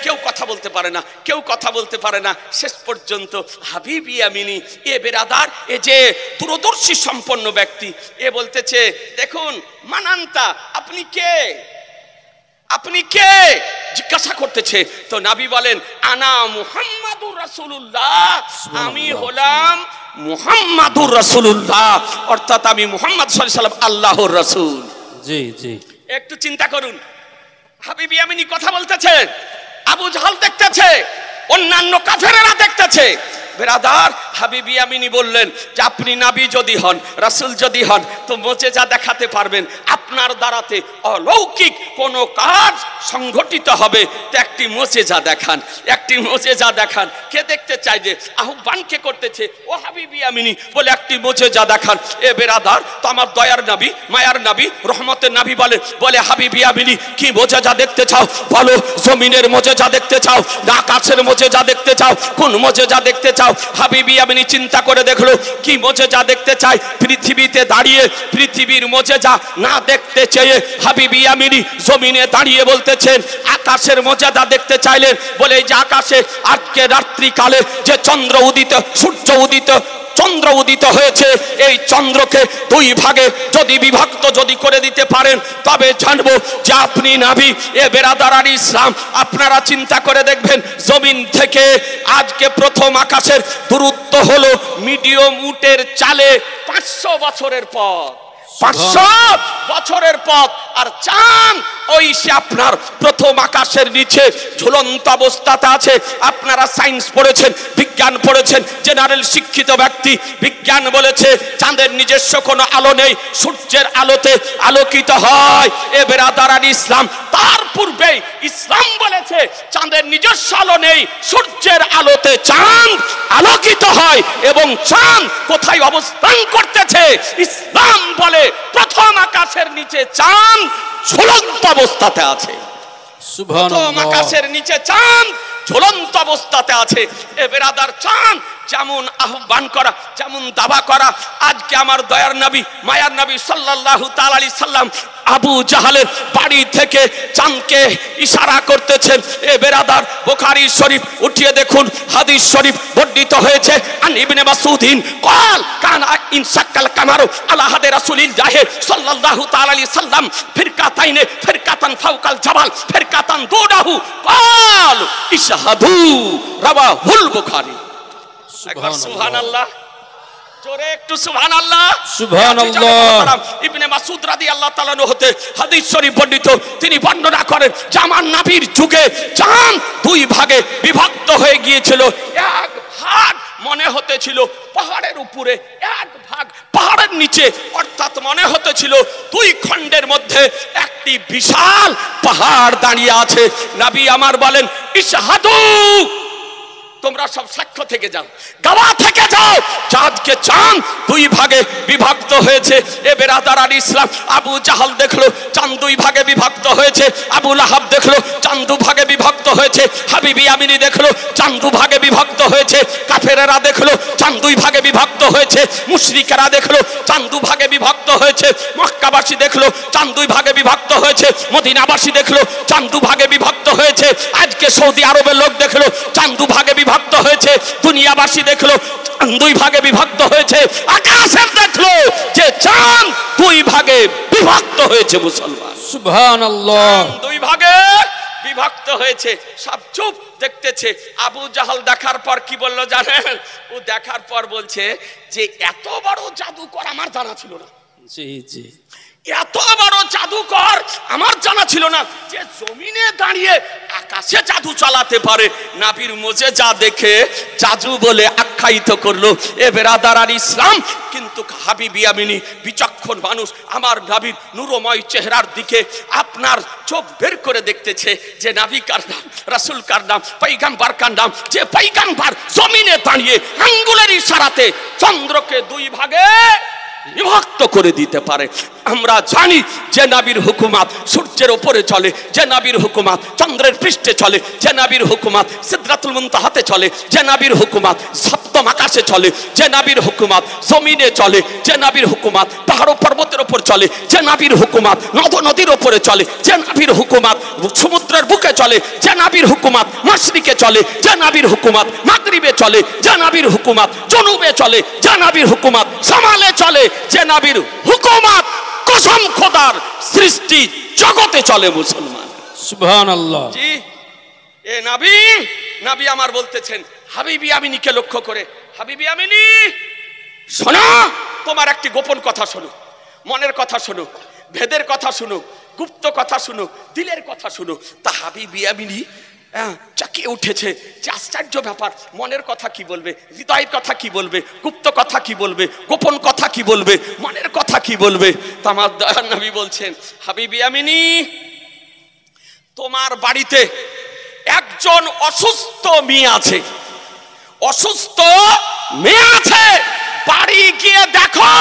[SPEAKER 1] কেউ কথা বলতে পারে না, কেউ কথা বলতে পারে না। শেষ পর্যন্ত হাবিব ইয়ামিনী, এ বেরাদার, এ যে দূরদর্শী সম্পন্ন ব্যক্তি, এ বলতেছে, দেখুন মানান্তা, আপনি কে, আপনি কে জিজ্ঞাসা করতেছে। তো নবী বলেন, আনা মুহাম্মাদুর রাসূলুল্লাহ, আমি হলাম মুহাম্মাদুর রাসূলুল্লাহ, অর্থাৎ আমি মুহাম্মদ সাল্লাল্লাহু আলাইহি ওয়াসাল্লাম আল্লাহর রাসূল।
[SPEAKER 2] জি জি,
[SPEAKER 1] একটু চিন্তা করুন, হাবিব ইয়ামিনী কথা বলতেছে, আবু জাহাল দেখতেছে, অন্যান্য কাফেরেরা দেখতেছে। বেরাদার, হাবিব ইয়ামিনী বললেন যে আপনি নবী যদি হন, রাসূল যদি হন, তো মুজিজা দেখাতে পারবেন। আপনার দ্বারাতে অলৌকিক কোন কাজ সংঘটিত হবে, তো একটি মুজিজা দেখান, একটি মুজিজা দেখান। কে দেখতে চাই? যে আহ্বান কে করতেছে? ও হাবিব ইয়ামিনী বলে একটি মুজিজা দেখান। এ বেরাদার, তো আমার দয়ার নবী, মায়ার নবী, রহমতের নবী বলে হাবিব ইয়ামিনী কি মুজিজা দেখতে চাও বলো? জমিনের মুজিজা দেখতে চাও না আকাশের মুজিজা দেখতে চাও? কোন মুজিজা দেখতে চাও? হাবিব ইয়ামিনী চিন্তা করে দেখলো কি মুজিজা দেখতে চাই। পৃথিবীতে দাঁড়িয়ে পৃথিবীর মুজিজা না দেখতে চেয়ে হাবিব ইয়ামিনী জমিনে দাঁড়িয়ে বলতেছেন আকাশের মুজিজা দেখতে চাইলেন। বলে এই যে আকাশে আজকে রাত্রিকালে যে চন্দ্র উদিত, সূর্য উদিত, চন্দ্র উদিত হয়েছে, এই চন্দ্রকে দুই ভাগে যদি বিভক্ত যদি করে দিতে পারেন, তবে জানবো যে আপনি নবী। এ বেরাদার আল ইসলাম, আপনারা চিন্তা করে দেখবেন, জমিন থেকে আজকে প্রথম আকাশের দূরত্ব হলো মিডিয়াম উটের চালে 500 বছরের পথ, 500 বছরের পথ। আর চাঁদ ওই সে আপনার প্রথম আকাশের নিচে ঝুলন্ত অবস্থাতে আছে। আপনারা সায়েন্স পড়েছেন, বিজ্ঞান পড়েছেন, জেনারেল শিক্ষিত ব্যক্তি, বিজ্ঞান বলেছে চাঁদের নিজস্ব কোনো আলো নেই, সূর্যের আলোতে আলোকিত হয়। এ বেরাদার আল ইসলাম, তার পূর্বে ইসলাম বলেছে চাঁদের নিজস্ব আলো নেই, সূর্যের আলোতে চাঁদ আলোকিত হয়। এবং চাঁদ কোথায় অবস্থান করতেছে? ইসলাম বলে প্রথম আকাশের নিচে চাঁদ ঝুলন্ত অবস্থাতে আছে। প্রথম আকাশের নিচে চাঁদ ঝুলন্ত অবস্থাতে আছে। এ বেরাদার, চাঁদ যেমন আহ্বান করা, যেমন দাবা করা, আজকে আমার দয়ার নবী, মায়ার নবী সাল্লাল্লাহু তাআলা আলাইহি সাল্লাম আবু জাহালের বাড়ি থেকে চাঁদকে ইশারা করতেছেন। এ বেরাদার, বুখারী শরীফ উঠিয়ে দেখুন, হাদিস শরীফ বর্ণিত হয়েছে, আন ইবনে মাসউদিন قال كان ان شق القمر على عهد رسول الله صلى الله تعالى عليه وسلم فرقتين فرقه فوق الجبل فرقه دونه قال اشهدوا رواه البخاري। সুবহানাল্লাহ, জোরে একটু সুবহানাল্লাহ, সুবহানাল্লাহ। ইবনে মাসউদ রাদিয়াল্লাহু তাআলা হতে হাদিস শরীফ বর্ণিত, তিনি বর্ণনা করেন যে আমার নবীর যুগে চাঁদ দুই ভাগে বিভক্ত হয়ে গিয়েছিল। এক ভাগ মনে হতেছিল পাহাড়ের উপরে, এক ভাগ পাহাড়ের নিচে, অর্থাৎ মনে হতেছিল দুই খণ্ডের মধ্যে একটি বিশাল পাহাড় দাঁড়িয়ে আছে। নবী আমার বলেন, ইশহাদু, তোমরা সব সাক্ষ্য থেকে যাও, গাওয়া থেকে যাও, চাঁদকে চাঁদ দুই ভাগে বিভক্ত হয়েছে। এ বেরাদার আল ইসলাম, আবু জাহাল দেখলো চাঁদ দুই ভাগে বিভক্ত হয়েছে, আবু লাহাব দেখলো চাঁদ দু ভাগে বিভক্ত হয়েছে, হাবিব ইয়ামিনী দেখলো চাঁদ দু ভাগে বিভক্ত হয়েছে, কাফেরেরা দেখলো চাঁদ দুই ভাগে বিভক্ত হয়েছে, মুশরিকেরা দেখলো চাঁদ দু ভাগে বিভক্ত হয়েছে। বলে মক্কাবাসী দেখলো চাঁদ দুই ভাগে বিভক্ত হয়েছে, মদিনাবাসী দেখলো চাঁদ দু ভাগে বিভক্ত হয়েছে, আজকে সৌদি আরবের লোক দেখলো চাঁদ দু ভাগে বিভক্ত হয়েছে, দুনিয়াবাসী দেখলো চাঁদ দুই ভাগে বিভক্ত হয়েছে, আকাশে দেখলো যে চাঁদ দুই ভাগে বিভক্ত হয়েছে। মুসলমান
[SPEAKER 2] সুবহানাল্লাহ,
[SPEAKER 1] দুই ভাগে বিভক্ত হয়েছে, সব চুপ দেখতেছে। আবু জাহাল দেখার পর কি বললো জানেন? ও দেখার পর বলছে যে এত বড় জাদুকর আমার জানা ছিল না।
[SPEAKER 2] জি জি,
[SPEAKER 1] এত বড় জাদুকর আমার জানা ছিল না, যে জমিনে দাঁড়িয়ে আকাশে জাদু চালাতে পারে। নাবির মুজিজা দেখে জাদু বলে আখ্যায়িত করলো। এ বেরাদার আল ইসলাম, কিন্তু হাবিব ইয়ামিনী বিচক্ষণ মানুষ, আমার নবীর নূরময় চেহারার দিকে আপনার চোখ বের করে দেখতেছে যে নবী কার নাম, রাসূল কার নাম, পয়গম্বর কার নাম, যে পয়গম্বর জমিনে দাঁড়িয়ে আঙ্গুলের ইশারাতে চন্দ্রকে দুই ভাগে বিভক্ত করে দিতে পারে। আমরা জানি যে নবীর হুকুমত সূর্যের উপরে চলে, যে নবীর হুকুমত চন্দ্রের পৃষ্ঠে চলে, যে নবীর হুকুমত সিদরাতুল মুনতাহাতে চলে, যে নবীর হুকুমত সপ্তম আকাশে চলে, যে নবীর হুকুমত জমিনে চলে, যে নবীর হুকুমত পাহাড় পর্বতের উপর চলে, যে নবীর হুকুমত নদ নদীর উপরে চলে, যে নবীর হুকুমত সমুদ্রের বুকে চলে, যে নবীর হুকুমত মাশরিকে চলে, যে নবীর হুকুমত মাগরিবে চলে, যে নবীর হুকুমত জনুবে চলে, যে নবীর হুকুমত শামালে চলে, যে নবীর হুকুমত কসম খোদার সৃষ্টি জগতে চলে। মুসলমান
[SPEAKER 2] সুবহানাল্লাহ।
[SPEAKER 1] জি, এ নবী, নবী আমার বলতেছেন হাবিবি আমিনীকে লক্ষ্য করে, হাবিবি আমিনী শোনো, তোমার একটি গোপন কথা শোনো, মনের কথা শোনো, ভেদের কথা শোনো, গুপ্ত কথা শোনো, দিলের কথা শোনো। তা হাবিবি আমিনী চাকিয়ে উঠেছে যে আশ্চর্য ব্যাপার, মনের কথা কি বলবে, হৃদয়ের কথা কি বলবে, গুপ্ত কথা কি বলবে, গোপন কথা কি বলবে, মনের কথা কি বলবে। তা আমার দয়ার নবী বলছেন হাবিবি আমিনী, তোমার বাড়িতে একজন অসুস্থ মেয়ে আছে, অসুস্থ মেয়ে আছে, বাড়ি গিয়ে দেখো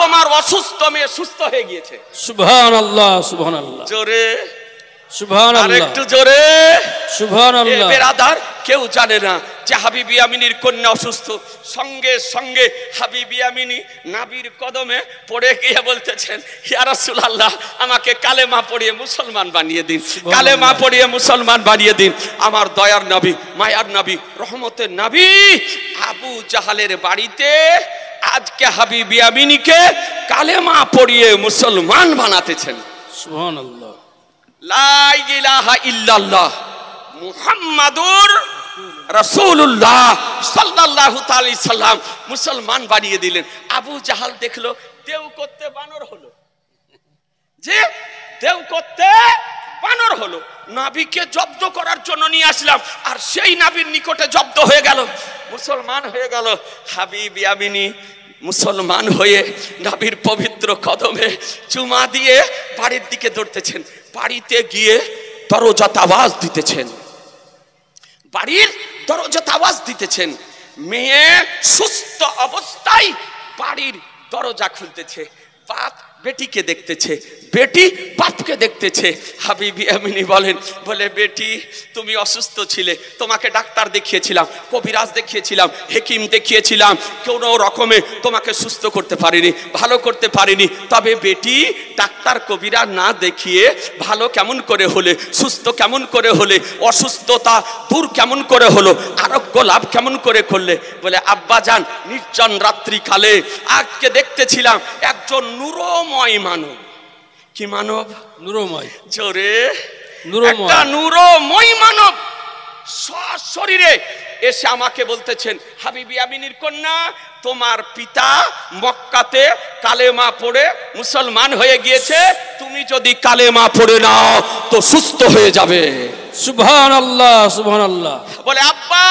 [SPEAKER 1] তোমার অসুস্থ মেয়ে সুস্থ হয়ে গিয়েছে।
[SPEAKER 2] সুবহানাল্লাহ, সুবহানাল্লাহ,
[SPEAKER 1] জোরে
[SPEAKER 2] সুবহানাল্লাহ,
[SPEAKER 1] আরেকটু জোরে
[SPEAKER 2] সুবহানাল্লাহ।
[SPEAKER 1] বেরাদার, কেউ জানে না যে হাবিবি আমিনীর কন্যা অসুস্থ। সঙ্গে সঙ্গে হাবিবি আমিনী নবীর কদমে পড়ে গিয়ে বলতেছেন ইয়া রাসূলুল্লাহ, আমাকে কালেমা পড়িয়ে মুসলমান বানিয়ে দিন, কালেমা পড়িয়ে মুসলমান বানিয়ে দিন। আমার দয়ার নবী, মায়ার নবী, রহমতের নবী আবু জাহালের বাড়িতে আজকে হাবিবি আমিনীকে কালেমা পড়িয়ে মুসলমান বানাতেছেন।
[SPEAKER 2] সুবহানাল্লাহ,
[SPEAKER 1] লা ইলাহা ইল্লাল্লাহ মুহাম্মাদুর রাসূলুল্লাহ সাল্লাল্লাহু তাআলা সাল্লাম মুসলমান বানিয়ে দিলেন। আবু জাহাল দেখলো দেও করতে বানর হলো, যে দেও করতে বানর হলো, নবীকে জব্দ করার জন্য নিয়ে আসলাম, আর সেই নবীর নিকটে জব্দ হয়ে গেল, মুসলমান হয়ে গেল। হাবিবি আমিনী মুসলমান হয়ে নবীর পবিত্র কদমে চুমা দিয়ে বাড়ির দিকে দৌড়তেছেন। বাড়িতে গিয়ে দরজাতে আওয়াজ দিতেছেন, বাড়ির দরজাতে আওয়াজ দিতেছেন। মেয়ে সুস্থ অবস্থায় বাড়ির দরজা খুলতেছে, বাপ বেটিকে দেখতেছে, বেটি বাপকে দেখতেছে। হাবিবি আমিনী বলেন, বলে বেটি তুমি অসুস্থ ছিলে, তোমাকে ডাক্তার দেখিয়েছিলাম, কবিরাজ দেখিয়েছিলাম, হেকিম দেখিয়েছিলাম, কোনো রকমে তোমাকে সুস্থ করতে পারিনি, ভালো করতে পারিনি। তবে বেটি ডাক্তার কবিরাজ না দেখিয়ে ভালো কেমন করে হলে, সুস্থ কেমন করে হলে, অসুস্থতা দূর কেমন করে হলো, আরোগ্য লাভ কেমন করে করলে? বলে আব্বা জান, নির্জন রাত্রিকালে আজকে দেখতেছিলাম একজন নূরময় মানব। কি মানব?
[SPEAKER 2] নূরময়,
[SPEAKER 1] জোরে
[SPEAKER 2] নূরময়,
[SPEAKER 1] একটা নূরময় মানব সশরীরে এসে আমাকে বলতেছেন হাবিবি আমিনীর কন্যা, তোমার পিতা মক্কাতে কালেমা পড়ে মুসলমান হয়ে গিয়েছে, তুমি যদি কালেমা পড়ে নাও তো সুস্থ হয়ে যাবে।
[SPEAKER 2] সুবহানাল্লাহ, সুবহানাল্লাহ।
[SPEAKER 1] বলে আব্বা,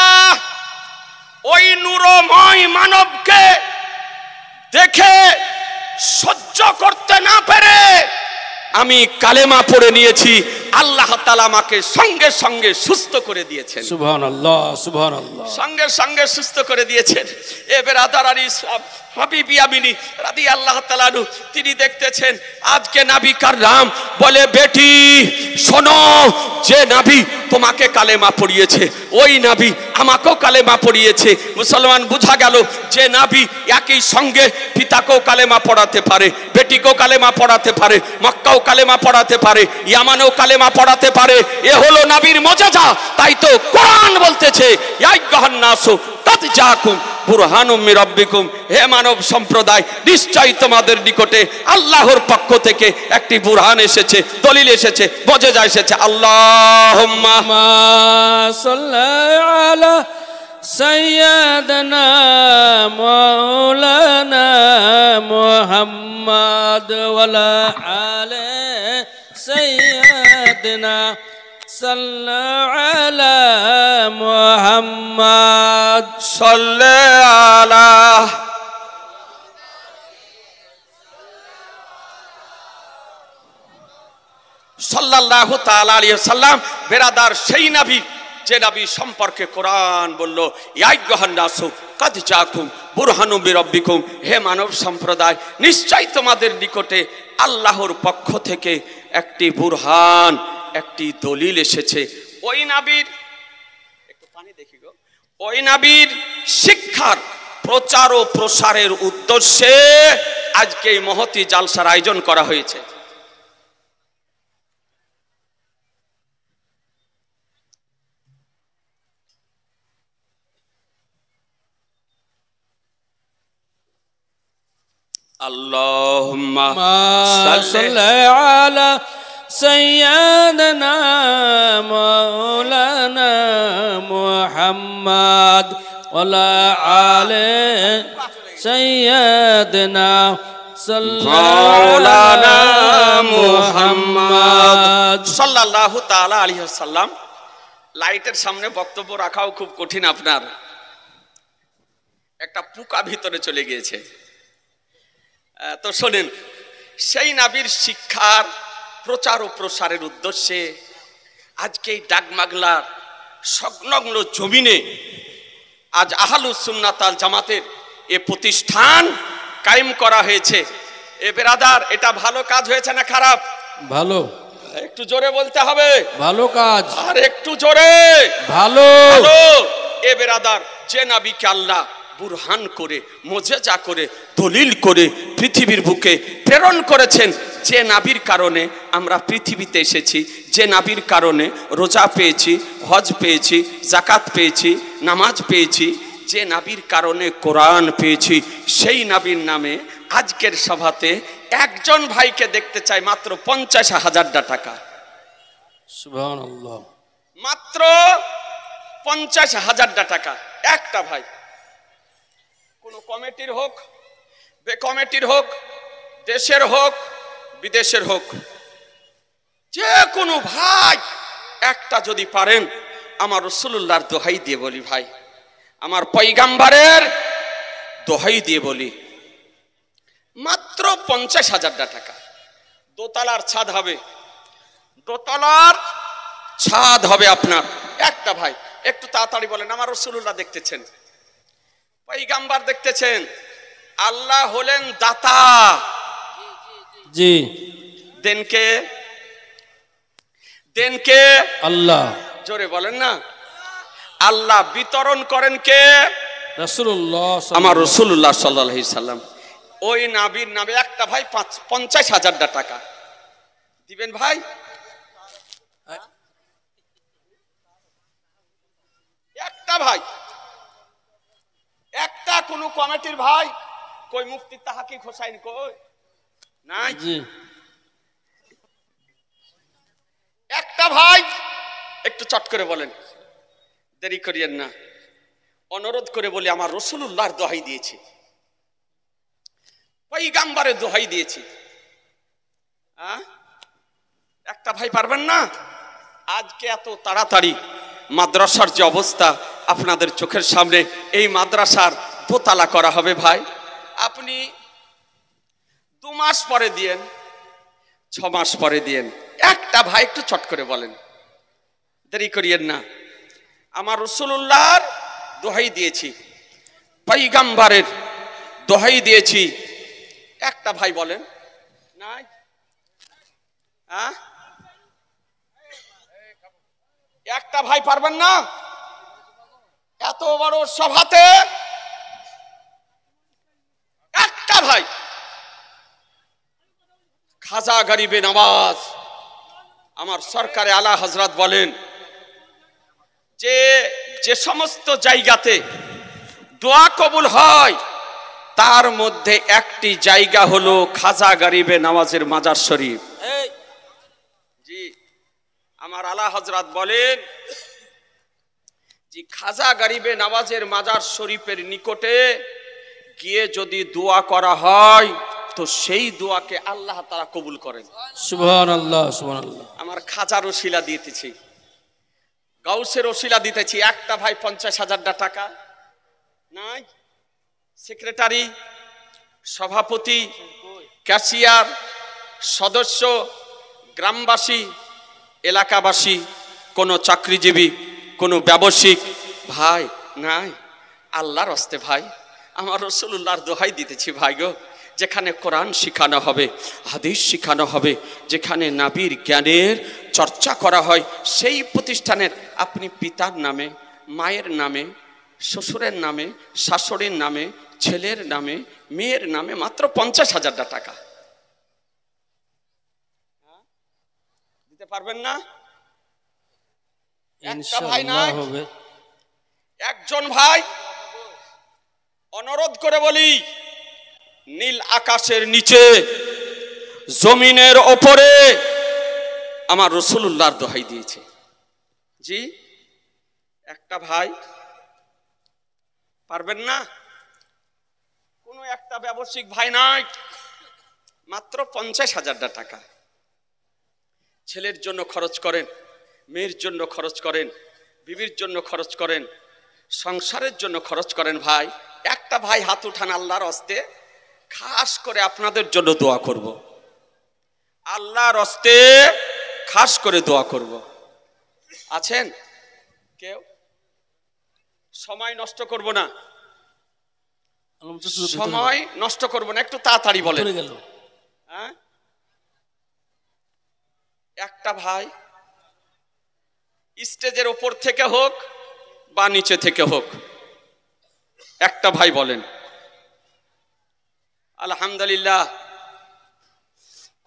[SPEAKER 1] ওই নূরময় মানবকে দেখে সহ্য করতে না পেরে আমি কালেমা পড়ে নিয়েছি, আল্লাহ তাআলা আমাকে সঙ্গে সঙ্গে সুস্থ করে দিয়েছেন।
[SPEAKER 2] সুবহানাল্লাহ, সুবহানাল্লাহ,
[SPEAKER 1] সঙ্গে সঙ্গে সুস্থ করে দিয়েছেন। এ বেরাদার আল ইসলাম, হাবিবি আমিনী রাদিয়াল্লাহু তাআলা আনহু তিনি দেখতেছেন আজকে নবী কার নাম, বলে বেটি শোনো, যে নবী তোমাকে কালেমা পড়িয়েছে, ওই নবী আমাকেও কালেমা পড়িয়েছে। মুসলমান বুঝা গেল যে নবী একই সঙ্গে পিতাকেও কালেমা পড়াতে পারে, বেটিকেও কালেমা পড়াতে পারে, মক্কাও কালেমা পড়াতে পারে, ইয়ামানেও কালেমা পড়াতে পারে। এ হলো নবীর মুজিজা। তাই তো কোরআন বলতেছে ইয়া আইয়ুহান নাসু কাদ জাআকুম বুরহানুম মির রাব্বিকুম, হে মানব সম্প্রদায়, নিশ্চয়ই তোমাদের নিকটে আল্লাহর পক্ষ থেকে একটি বুরহান এসেছে, দলিল এসেছে, মুজিজা এসেছে। আল্লাহুম্মা
[SPEAKER 2] সাল্লি আলা সাইয়্যিদিনা মাওলানা মুহাম্মদ ওয়া আলা আলি সাইয়্যিদিনা সাল্লাল্লাহু আলা মুহাম্মদ
[SPEAKER 1] সাল্লাল্লাহু আলা সাল্লাল্লাহু তাআলা আলাইহি ওয়াসাল্লাম। বেরাদার, সেই নবী যে নবী সম্পর্কে কোরআন বলল ইয়া আইয়ুহান নাসু কাদ জাআকুম বুরহানুম মির রাব্বিকুম, হে মানব সম্প্রদায়, নিশ্চয়ই তোমাদের নিকটে আল্লাহর পক্ষ থেকে একটি বুরহান, একটি দলিল এসেছে। ওই নবীর একটু পানি দেখি গো, ওই নবীর শিক্ষার প্রচার ও প্রসারের উদ্দেশ্যে আজকে এই মহতী জালসার আয়োজন করা হয়েছে। আল্লাহুম্মা
[SPEAKER 2] সাল্লি আলা সাইয়্যিদিনা মাওলানা মুহাম্মদ ওয়া আলা আলি সাইয়্যিদিনা
[SPEAKER 1] মাওলানা মুহাম্মদ সাল্লাল্লাহু তাআলা আলাইহি ওয়াসাল্লাম। লাইটের সামনে বক্তব্য রাখাও খুব কঠিন। আপনার একটা পোকা ভিতরে চলে গিয়েছে। তো শোনেন, সেই নবীর শিক্ষার প্রচার ও প্রসারের উদ্দেশ্যে আজকে এই ডাকবাংলার সংলগ্ন জমিনে আজ আহলুস সুন্নাত ওয়াল জামাতের এ প্রতিষ্ঠান কায়েম করা হয়েছে। এ বেরাদার, এটা ভালো কাজ হয়েছে না খারাপ?
[SPEAKER 2] ভালো।
[SPEAKER 1] একটু জোরে বলতে হবে।
[SPEAKER 2] ভালো কাজ।
[SPEAKER 1] আর একটু জোরে।
[SPEAKER 2] ভালো।
[SPEAKER 1] ভালো। এ বেরাদার, যে নবীকে আল্লাহ বুরহান করে, মুজিজা করে, দলিল করে পৃথিবীর বুকে প্রেরণ করেছেন, যে নবীর কারণে আমরা পৃথিবীতে এসেছি, যে নবীর কারণে রোজা পেয়েছি, হজ পেয়েছি, যাকাত পেয়েছি, নামাজ পেয়েছি, যে নবীর কারণে কোরআন পেয়েছি, সেই নবীর নামে আজকের সভাতে একজন ভাইকে দেখতে চাই মাত্র 50,000 টাকা।
[SPEAKER 2] সুবহানাল্লাহ।
[SPEAKER 1] মাত্র 50,000 টাকা একটা ভাই। কোন কমিটির হোক, বেকমিটির হোক, দেশের হোক, বিদেশের হোক, যে কোনো ভাই একটা যদি পারেন, আমার রাসূলুল্লাহর দোহাই দিয়ে বলি ভাই, আমার পয়গম্বরের দোহাই দিয়ে বলি, মাত্র 50,000 টাকা। দোতলার ছাদ হবে, দোতলার ছাদ হবে আপনার। একটা ভাই একটু তাড়াতাড়ি বলেন, আমার রাসূলুল্লাহ দেখতেছেন, পয়গম্বর দেখতেছেন, আল্লাহ হলেন দাতা।
[SPEAKER 2] জি।
[SPEAKER 1] দেনকে দেনকে
[SPEAKER 2] আল্লাহ।
[SPEAKER 1] জোরে বলেন না। আল্লাহ বিতরণ করেন কে?
[SPEAKER 2] রাসূলুল্লাহ।
[SPEAKER 1] আমার রাসূলুল্লাহ সাল্লাল্লাহু আলাইহি সাল্লাম। ওই নবীর নামে একটা ভাই 50,000 টাকা দিবেন ভাই। একটা ভাই, একটা কোন কমিটির ভাই, কই মুফতি তাহাকিক হোসাইন কই নাই?
[SPEAKER 2] জি।
[SPEAKER 1] একটা ভাই একটু চট করে বলেন, দেরি করিয়েন না। অনুরোধ করে বলি, আমার রাসূলুল্লাহর দোহাই দিয়েছি, পয়গম্বরের দোহাই দিয়েছি। একটা ভাই পারবেন না? আজকে এত তাড়াতাড়ি মাদ্রাসার যে অবস্থা আপনাদের চোখের সামনে, এই মাদ্রাসার দোতলা করা হবে ভাই। আপনি 2 মাস পরে দিয়েন, 6 মাস পরে দিয়েন। একটা ভাই একটু চট করে বলেন, দেরি করিয়েন না। আমার রাসূলুল্লাহর দোহাই দিয়েছি, পয়গম্বরের দোহাই দিয়েছি। একটা ভাই বলেন নাই? একটা ভাই পারবেন না? এত বড় সভাতে একটা ভাই খাজা গরিবে নওয়াজ আমার সরকারে আলা হযরত বলেন যে যে সমস্ত জায়গাতে দোয়া কবুল হয় তার মধ্যে একটি জায়গা হলো খাজা গরিবে নওয়াজের মাজার শরীফ। জি, আমার আলা হযরত বলেন যে খাজা গরিবে নওয়াজের মাজার শরীফের নিকটে গিয়ে যদি দোয়া করা হয় তো সেই দোয়াকে আল্লাহ তাআলা কবুল করেন।
[SPEAKER 2] সুবহানাল্লাহ, সুবহানাল্লাহ।
[SPEAKER 1] আমার খাজার ওসিলা দিতেছি, গাউসের ওসিলা দিতেছি। একটা ভাই 50,000 টাকা নাই, সেক্রেটারি, সভাপতি, ক্যাশিয়ার, সদস্য, গ্রামবাসী, এলাকাবাসী, কোনো চাকরিজীবী, কোনো ব্যবসায়িক ভাই নাই। আল্লাহর হস্তে ভাই আমার রাসূলুল্লাহর দোহাই দিতেছি ভাই গো, যেখানে কোরআন শিখানো হবে, হাদিস শিখানো হবে, যেখানে নবীর জ্ঞানের চর্চা করা হয়, সেই প্রতিষ্ঠানের আপনি পিতার নামে, মায়ের নামে, শ্বশুরের নামে, শাশুড়ির নামে, ছেলের নামে, মেয়ের নামে মাত্র 50,000 টাকা দিতে পারবেন না? একটা ভাই নাই,
[SPEAKER 2] হবে।
[SPEAKER 1] একজন ভাই অনুরোধ করে বলি, নীল আকাশের নিচে জমিনের ওপরে আমার রাসূলুল্লাহর দোহাই দিয়েছে। জি, একটা ভাই পারবেন না? কোনো একটা ব্যবসায়িক ভাই নাই, মাত্র 50,000 টাকা ছেলের জন্য খরচ করেন, মেয়ের জন্য খরচ করেন, বিবির জন্য খরচ করেন, সংসারের জন্য খরচ করেন। ভাই একটা ভাই হাত উঠান, আল্লাহর হস্তে খাস করে আপনাদের জন্য দোয়া করব, আল্লাহর হস্তে খাস করে দোয়া করব। আছেন কেউ? সময় নষ্ট করব না, সময় নষ্ট করব না, একটু তাড়াতাড়ি বলেন। হ্যাঁ, একটা ভাই স্টেজের ওপর থেকে হোক বা নিচে থেকে হোক, একটা ভাই বলেন। আলহামদুলিল্লাহ।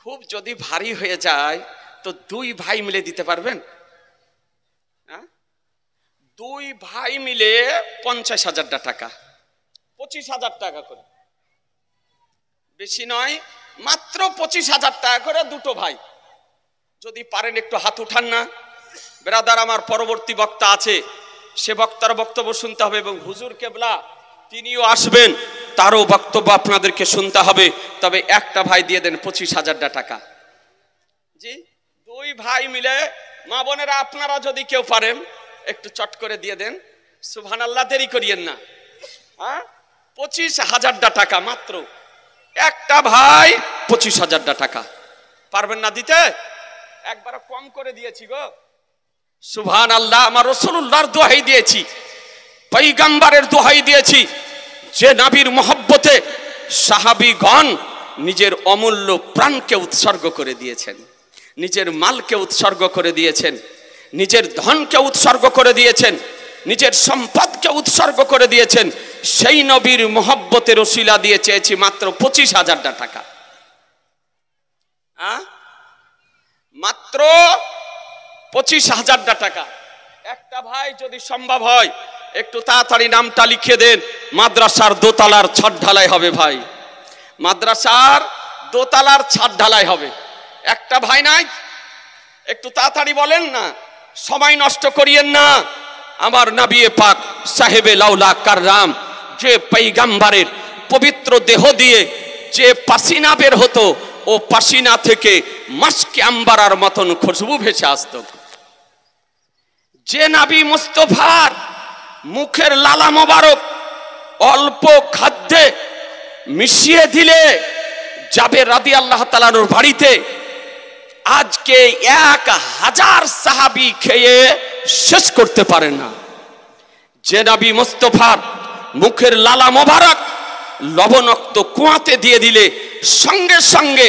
[SPEAKER 1] খুব যদি ভারী হয়ে যায় তো দুই ভাই মিলে দিতে পারবেন? হ্যাঁ, দুই ভাই মিলে 50,000 টাকা, 25,000 টাকা করে, বেশি নয়, মাত্র 25,000 টাকা করে দুটো ভাই। যদি পারেন একটু হাত উঠান না। ব্রাদার, আমার পরবর্তী বক্তা আছে, সে বক্তার বক্তব্য শুনতে হবে এবং হুজুর কেবলা তিনিও আসবেন, তারও বক্তব্য আপনাদেরকে শুনতে হবে। তবে একটা ভাই দিয়ে দেন 25,000 টাকা। জি, দুই ভাই মিলে, মা বোনেরা আপনারা যদি কেউ পারেন একটু চট করে দিয়ে দেন। সুবহানাল্লাহ, দেরি করিয়েন না। হ্যাঁ, 25,000 টাকা মাত্র একটা ভাই, 25,000 টাকা। পারবেন না দিতে? একবার কম করে দিয়েছি গো। সুবহানাল্লাহ, আমার রাসূলুল্লাহর দোহাই দিয়েছি, পয়গম্বরের দোহাই দিয়েছি, যে নবীর মহব্বতে সাহাবীগণ নিজের অমূল্য প্রাণকে উৎসর্গ করে দিয়েছেন, নিজের মালকে উৎসর্গ করে দিয়েছেন, নিজের ধনকে উৎসর্গ করে দিয়েছেন, নিজের সম্পদকে উৎসর্গ করে দিয়েছেন। সেই নবীর মহব্বতের ওসিলা দিয়ে চেয়েছি মাত্র 25,000 টাকা। মাত্র 25,000 টাকা। একটা ভাই যদি সম্ভব হয় একটু তাড়াতাড়ি নামটা লিখে দেন। মাদ্রাসার দোতলার ছাদ ঢালাই হবে ভাই, মাদ্রাসার দোতলার ছাদ ঢালাই হবে। একটা ভাই নাই, একটু তাড়াতাড়ি বলেন না, সময় নষ্ট করিয়েন না। আমার নবী পাক সাহেবে লাউলা কাররাম, যে পয়গম্বরের পবিত্র দেহ দিয়ে যে পাসিনা বের হতো, ও পাসিনা থেকে মাস্কে আম্বারার মতন খুশবু ভেসে আসত। যে নবী মুস্তাফার মুখের লালা মোবারক অল্প খাদ্যে মিশিয়ে দিলে জাবের রাদিয়াল্লাহু তাআলার বাড়িতে আজকে 1000 সাহাবী খেয়ে শেষ করতে পারে না। যে নবী মুস্তাফার মুখের লালা মোবারক লবণাক্ত কুয়াতে দিয়ে দিলে সঙ্গে সঙ্গে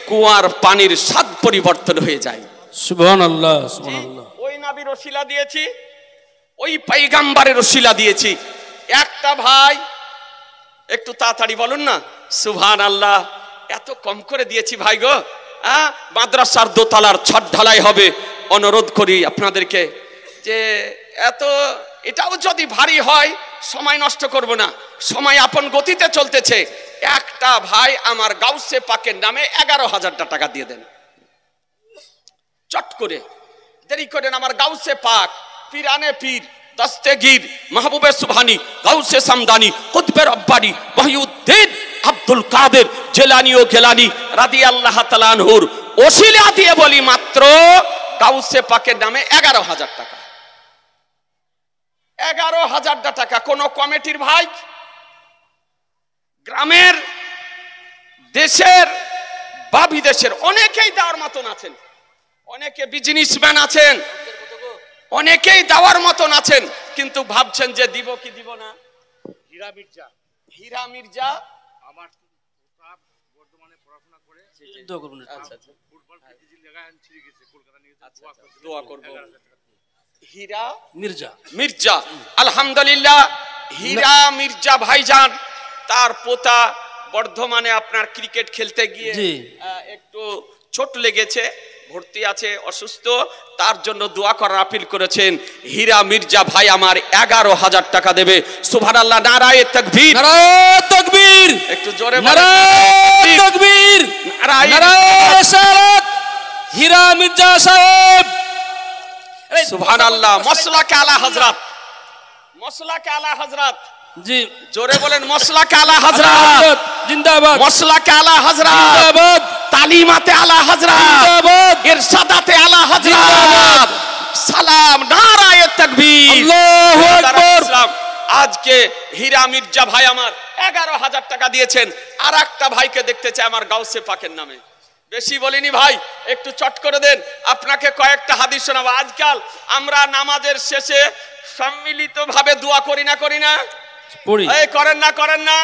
[SPEAKER 1] কুয়ার পানির স্বাদ পরিবর্তন হয়ে যায়।
[SPEAKER 2] সুবহানাল্লাহ, সুবহানাল্লাহ।
[SPEAKER 1] ওই নবীর ওসিলা দিয়েছি, ওই পয়গম্বরের ওসিলা দিয়েছি। একটা ভাই একটু তাড়াতাড়ি বলুন না সুবহানাল্লাহ। এত কম করে দিয়েছি ভাই গো। মাদ্রাসার দোতলার ছাদ ঢালাই হবে, অনুরোধ করি আপনাদেরকে যে এত এটাও যদি ভারী হয় সময় নষ্ট করব না, সময় আপন গতিতে চলতেছে। একটা ভাই আমার গাউসে পাকের নামে 11,000 টাকা দিয়ে দেন, চট করে, দেরি করেন। আমার গাউসে পাক, পীরানে পীর, দস্তেগীর, মাহবুবে সুবহানি, গাউসে সামদানি, কুতবে রব্বানি, মহিউদ্দিন আব্দুল কাদের জিলানী ও গিলানী রাদিয়াল্লাহু তাআলা আনহুর ওসিলা দিয়ে বলি মাত্র গাউসে পাকের নামে 11,000 টাকা। 11,000 টাকা। কোন কমিটির ভাই, গ্রামের, দেশের বা বিদেশের অনেকেই দেওয়ার মতন আছেন, অনেকে বিজনেসম্যান আছেন, অনেকেই দেওয়ার মতন আছেন, কিন্তু ভাবছেন যে দিব কি দিব না। হীরা মির্জা আমার বর্তমানে পড়াশোনা করে দোয়া করব। হীরা মির্জা আলহামদুলিল্লাহ, হীরা মির্জা ভাইজান, তার পোতা বর্ধমানে আপনার ক্রিকেট খেলতে গিয়ে একটু চোট লেগেছে, ভর্তি আছে, অসুস্থ, তার জন্য দোয়া করার আপিল করেছেন। হীরা মির্জা ভাই আমার 11,000 টাকা দেবে। সুবহানাল্লাহ, নারায়ে তাকবীর,
[SPEAKER 2] নারায়ে তাকবীর,
[SPEAKER 1] একটু জোরে
[SPEAKER 2] নারায়ে তাকবীর, নারায়ে রিসালাত, হীরা মির্জা সাহেব।
[SPEAKER 1] সুবহানাল্লাহ। মসলাকে আলা হযরত, মসলাকে আলা হযরত,
[SPEAKER 2] জি
[SPEAKER 1] জোরে বলেন মসলাকে আলা হযরত
[SPEAKER 2] জিন্দাবাদ,
[SPEAKER 1] মসলাকে আলা হযরত
[SPEAKER 2] জিন্দাবাদ,
[SPEAKER 1] তালিমাতে আলা হযরত
[SPEAKER 2] জিন্দাবাদ,
[SPEAKER 1] ইরশাদাতে আলা হযরত। সালাম, নারায়ে তাকবীর,
[SPEAKER 2] আল্লাহু আকবার।
[SPEAKER 1] আজকে হীরা মির্জা ভাই আমার 11,000 টাকা দিয়েছেন। আর একটা ভাইকে দেখতে চাই আমার গাউসে পাকের নামে। বেশি বলিনি ভাই, একটু চট করে দেন। আপনাকে কয়েকটা হাদিস শোনাবো। আজকাল আমরা নামাজের শেষে সম্মিলিত ভাবে দোয়া করি না এই করেন না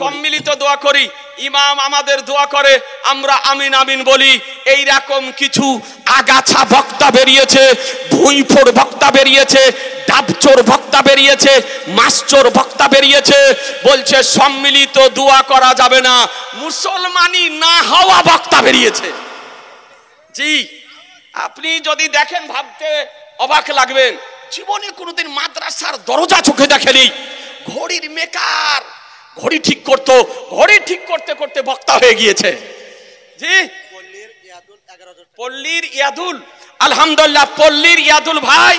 [SPEAKER 1] সম্মিলিত দোয়া করি। ইমাম আমাদের দোয়া করে, আমরা আমিন আমিন বলি। এই রকম কিছু আগাছা বক্তা বেরিয়েছে, ভুঁইফোড় বক্তা বেরিয়েছে, ডাবচোর বক্তা বেরিয়েছে, মাছচোর বক্তা বেরিয়েছে, বলছে সম্মিলিত দোয়া করা যাবে না। মুসলমানি না হওয়া বক্তা বেরিয়েছে। জি, আপনি যদি দেখেন ভাবতে অবাক লাগবেন, জীবনে কোনোদিন মাদ্রাসার দরজা চোখে দেখেনি। ঘড়ির মেকার, ঘড়ি ঠিক করতো, ঘড়ি ঠিক করতে করতে বক্তা হয়ে গিয়েছে। জি, পল্লীর ইয়াদুল, আলহামদুলিল্লাহ, পল্লীর ইয়াদুল ভাই,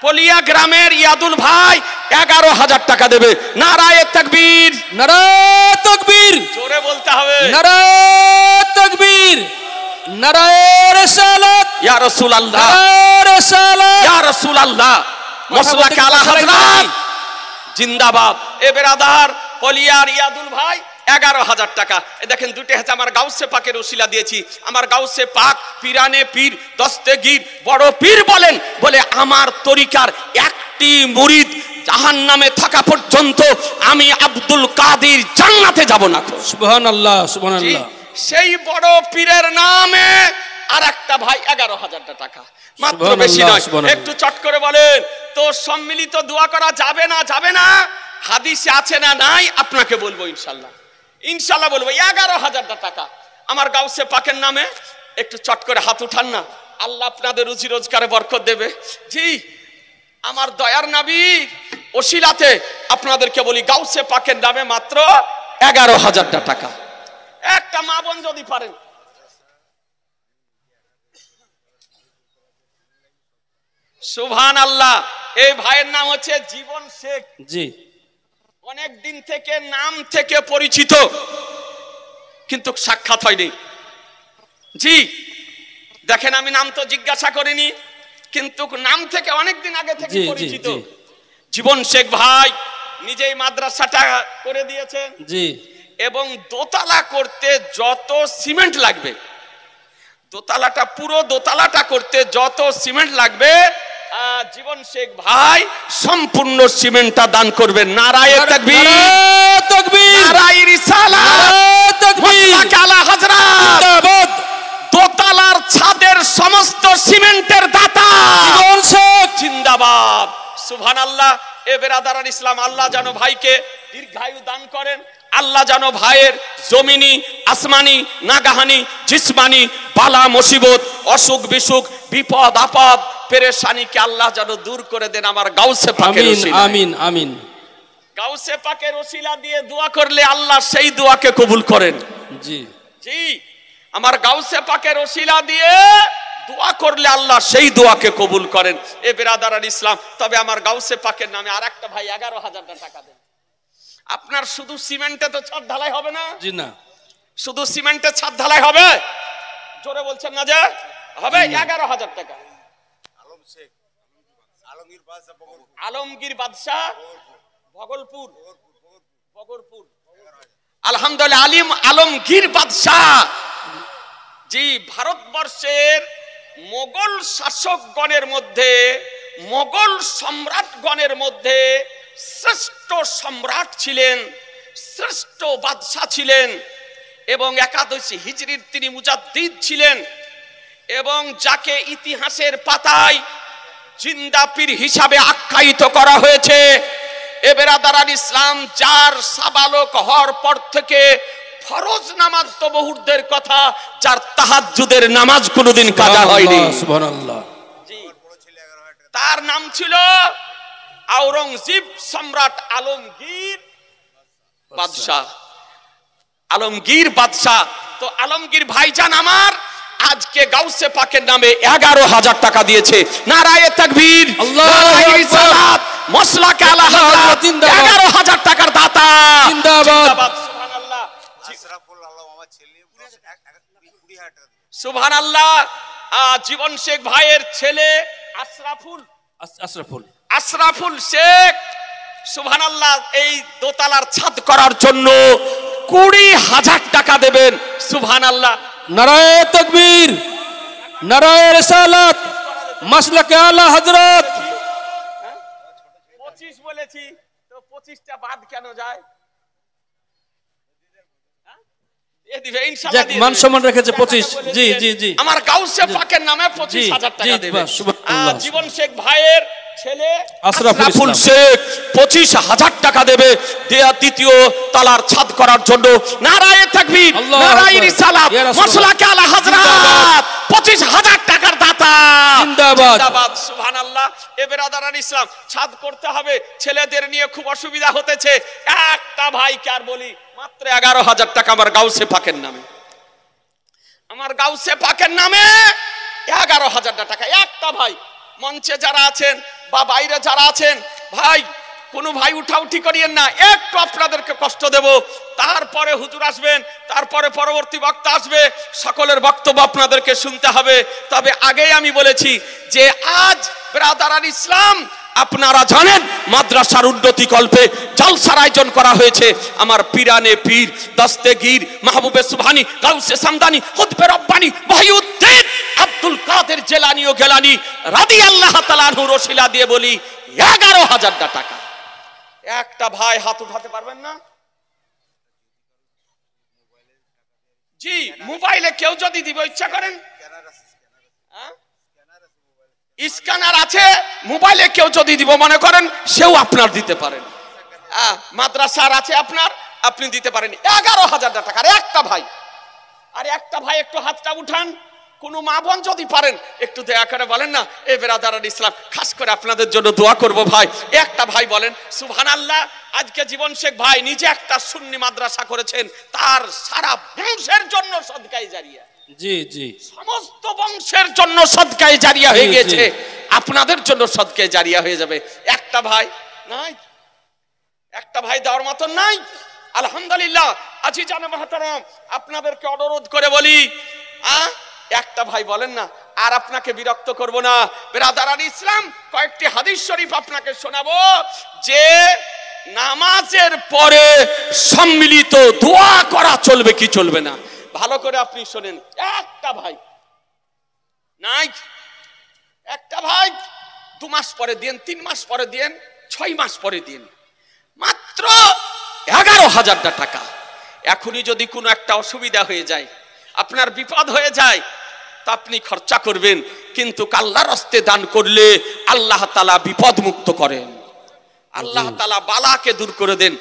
[SPEAKER 1] পলিয়া গ্রামের ইয়াদুল ভাই 11,000 টাকা দেবে। নারায়ে তাকবীর,
[SPEAKER 2] নারায়ে তাকবীর,
[SPEAKER 1] জোরে বলতে হবে,
[SPEAKER 2] নারায়ে তাকবীর, নারায়ে রিসালাত,
[SPEAKER 1] ইয়া রাসূলুল্লাহ,
[SPEAKER 2] নারায়ে রিসালাত,
[SPEAKER 1] ইয়া রাসূলুল্লাহ, মসলাকে আলা হযরত জিন্দাবাদ। এ বেরাদার পলিয়ার ইয়াদুল ভাই 11,000 টাকা। দেখেন, দুটো হাতে আমার গাউসে পাকের ওসিলা দিয়েছি। আমার গাউসে পাক, পীরানে পীর, দস্তেগীর, বড় পীর বলেন, বলে আমার তরিকার একটি মুরিদ জাহান্নামে থাকা পর্যন্ত আমি আব্দুল কাদের জান্নাতে যাব না।
[SPEAKER 2] সুবহানাল্লাহ, সুবহানাল্লাহ।
[SPEAKER 1] সেই বড় পীরের নামে আর একটা ভাই 11,000 টাকা, মাত্র, বেশি নয়। একটু চট করে বলেন তো, সম্মিলিত দোয়া করা যাবে না? হাদিসে আছে না নাই? আপনাকে বলবো ইনশাল্লাহ বলবো। 11,000 টাকা আমার গাউসে পাকের নামে। একটু চট করে হাত উঠান না, আল্লাহ আপনাদের রুজি রোজগারে বরকত দেবে। জি, আমার দয়ার নবী ওসিলাতে আপনাদেরকে বলি, গাউসে পাকের নামে মাত্র 11,000 টাকা। একটা মা বোন যদি পারেন, সুবহানাল্লাহ। এই ভাইয়ের নাম হচ্ছে জীবন শেখ।
[SPEAKER 2] জি,
[SPEAKER 1] অনেক দিন থেকে নাম থেকে পরিচিত, কিন্তু সাক্ষাৎ হয়নি। জি, দেখেন, আমি নাম তো জিজ্ঞাসা করিনি, কিন্তু নাম থেকে অনেক দিন আগে থেকে পরিচিত। জীবন শেখ ভাই নিজেই মাদ্রাসাটা করে দিয়েছেন।
[SPEAKER 2] জি,
[SPEAKER 1] এবং দোতলা করতে যত সিমেন্ট লাগবে, দোতলাটা, পুরো দোতলাটা করতে যত সিমেন্ট লাগবে, জীবন শেখ ভাই সম্পূর্ণ সিমেন্টটা দান করবেন। নারায়ে তাকবীর,
[SPEAKER 2] নারায়ে তাকবীর,
[SPEAKER 1] নারায়ে রিসালাত,
[SPEAKER 2] নারায়ে তাকবীর,
[SPEAKER 1] মসলাকে আলা হযরত
[SPEAKER 2] জিন্দাবাদ।
[SPEAKER 1] দোতলার ছাদের সমস্ত সিমেন্টের দাতা
[SPEAKER 2] জীবন
[SPEAKER 1] বেরাদারান ইসলাম, আল্লাহ যেন ভাইকে দীর্ঘায়ু দান করেন। আল্লাহ যেন ভাইয়ের জমিনি, আসমানি, নাগাহানি, জিসমানি বালা মুসিবত, অসুখ বিসুখ, বিপদ আপদ, পেরেশানিকে আল্লাহ যেন দূর করে দেন আমার গাউসে পাকের ওসিলায়।
[SPEAKER 2] আমিন আমিন।
[SPEAKER 1] গাউসে পাকের ওসিলা দিয়ে দোয়া করলে আল্লাহ সেই দোয়াকে কবুল করেন।
[SPEAKER 2] জি
[SPEAKER 1] জি, আমার গাউসে পাকের ওসিলা দিয়ে দোয়া করলে আল্লাহ সেই দোয়াকে কবুল করেন। এ বেরাদারান ইসলাম, তবে আমার গাউসে পাকের নামে আর একটা ভাই 11,000 টাকা দেন। আপনার শুধু সিমেন্টে তো ছাদ ঢালাই হবে না।
[SPEAKER 2] জি না,
[SPEAKER 1] শুধু সিমেন্টের ছাদ ঢালাই হবে? জোরে বলছেন না যে হবে? 11,000 টাকা। আলমগীর বাদশাহ, ভগলপুর, বগরপুর। আলহামদুলিল্লাহ, আলমগীর বাদশাহ। জি, ভারতবর্ষের মোগল শাসকগণের মধ্যে, মোগল সম্রাটগণের মধ্যে শ্রেষ্ঠ সম্রাট ছিলেন, শ্রেষ্ঠ বাদশাহ ছিলেন, এবং 11 হিজরির তিনি মুজাদ্দিদ ছিলেন, এবং যাকে ইতিহাসের পাতায় জিন্দা পীর হিসাবে আখ্যায়িত করা হয়েছে। এ বেরাদারান ইসলাম, যার সাবালক হওয়ার পর থেকে ফরজ নামাজ তো মুহূর্তের কথা, যার তাহাজ্জুদের নামাজ কোনোদিন কাজা হয়নি।
[SPEAKER 2] সুবহানাল্লাহ।
[SPEAKER 1] জি, তার নাম ছিল আওরঙ্গজেব সম্রাট আলমগীর বাদশাহ। আলমগীর বাদশাহ। তো আলমগীর ভাইজান আমার আজকে গাউসে পাকের নামে 11,000 টাকা দিয়েছে। নারায়ে তাকবীর, নারায়ে রিসালাত, মাসলাকে আলা হযরত, 11,000 টাকার দাতা। জিন্দাবাদ। সুবহানাল্লাহ। আশরাফুল আল্লাহ আমার ছেলে 20,000 টাকা। সুবহানাল্লাহ। জীবন শেখ ভাইয়ের ছেলে আশরাফুল শেখ, সুবহানাল্লাহ, এই দোতলার ছাদ করার জন্য 20,000 টাকা দেবেন। সুবহানাল্লাহ।
[SPEAKER 2] নারায়ে তাকবীর, নারায়ে রিসালাত, মাসলাকে আলা হযরত।
[SPEAKER 1] 25 বলেছি, তো 25টা বাদ কেন যায়? এ দিবে ইনশাআল্লাহ, দিয়ে
[SPEAKER 2] মান সম্মান রেখেছে 25। জি জি জি,
[SPEAKER 1] আমার গাউসে পাকের নামে 25,000 টাকা দেবেন।
[SPEAKER 2] সুবহানাল্লাহ।
[SPEAKER 1] জীবন শেখ ভাইয়ের ছেলে
[SPEAKER 2] আশরাফুল
[SPEAKER 1] শেখ 25,000 টাকা দেবে দ্বিতীয় তলার ছাদ করার জন্য। নারায়ে তাকবীর, নারায়ে রিসালাত, মাসলাকে আলা হযরত, 25,000 টাকার দাতা। জিন্দাবাদ। সুবহানাল্লাহ। এ বেরাদারান ইসলাম, ছাদ করতে হবে, ছেলেদের নিয়ে খুব অসুবিধা হতেছে। একটা ভাইকে আর বলি, মাত্র 11,000 টাকা আমার গাউসে পাকের নামে, আমার গাউসে পাকের নামে 11,000 টাকা। একটা ভাই, মঞ্চে যারা আছেন বা বাইরে যারা আছেন, ভাই কোনো ভাই উঠাউঠি করিয়েন না, একটু আপনাদেরকে কষ্ট দেব। তারপরে হুজুর আসবেন, তারপরে পরবর্তী বক্তা আসবে, সকলের বক্তব্য আপনাদেরকে শুনতে হবে। তবে আগেই আমি বলেছি যে আজ বেরাদারান ইসলাম, আপনারা জানেন মাদ্রাসার উন্নতি কল্পে জলসার আয়োজন করা হয়েছে। আমার পীরানে পীর, দস্তেগীর, মাহবুবে সুবহানি, গাউসে সামদানি, কুতবে রব্বানি, মহিউদ্দিন আব্দুল কাদের জেলানী ও গেলানী রাদিয়াল্লাহু তাআলা আনহুর ওসিলা দিয়ে বলি 11,000 টাকা। একটা ভাই হাত উঠাতে পারবেন না? জি, মোবাইলে কেউ যদি দিব ইচ্ছা করেন, স্ক্যানার আছে, মোবাইলে কেউ যদি দিব মনে করেন, সেও আপনার দিতে পারেন। মাদ্রাসার আছে আপনার, আপনি দিতে পারেন 11,000 টাকা। একটা ভাই, আর একটা ভাই একটু হাতটা উঠান। কোন মা বোন যদি পারেন একটু দয়া করে বলেন না, এ বেরাদারান ইসলাম খাস করে আপনাদের জন্য দোয়া করব ভাই। একটা ভাই বলেন সুবহানাল্লাহ। আজকে জীবন শেখ ভাই নিজে একটা সুন্নি মাদ্রাসা করেছেন, তার সারা বংশের জন্য সদকায়ে জারিয়া।
[SPEAKER 2] জি জি,
[SPEAKER 1] সমস্ত বংশের জন্য সদকায়ে জারিয়া হয়ে গেছে, আপনাদের জন্য সদকায়ে জারিয়া হয়ে যাবে। একটা ভাই নাই, একটা ভাই দেওয়ার মতন নাই। আলহামদুলিল্লাহ। আজিজান মুহতারাম, আপনাদেরকে অনুরোধ করে বলি, একটা ভাই বলেন না, আর আপনাকে বিরক্ত করব না। বেরাদারান ইসলাম, কয়েকটি হাদিস শরীফ আপনাকে শোনাবো যে নামাজের পরে সম্মিলিত দোয়া করা চলবে কি চলবে না, ভালো করে আপনি শোনেন। একটা ভাই নাই, একটা ভাই 2 মাস পরে দিন, 3 মাস পরে দিন, 6 মাস পরে দিন, মাত্র 11,000 টাকা। এখনই যদি কোনো একটা অসুবিধা হয়ে যায়, আপনার বিপদ হয়ে যায়, তা আপনি খরচা করবেন, কিন্তু আল্লাহর রাস্তায় দান করলে আল্লাহ তাআলা বিপদ মুক্ত করেন। আল্লাহ তাআলা বালাকে দূর করে দেন,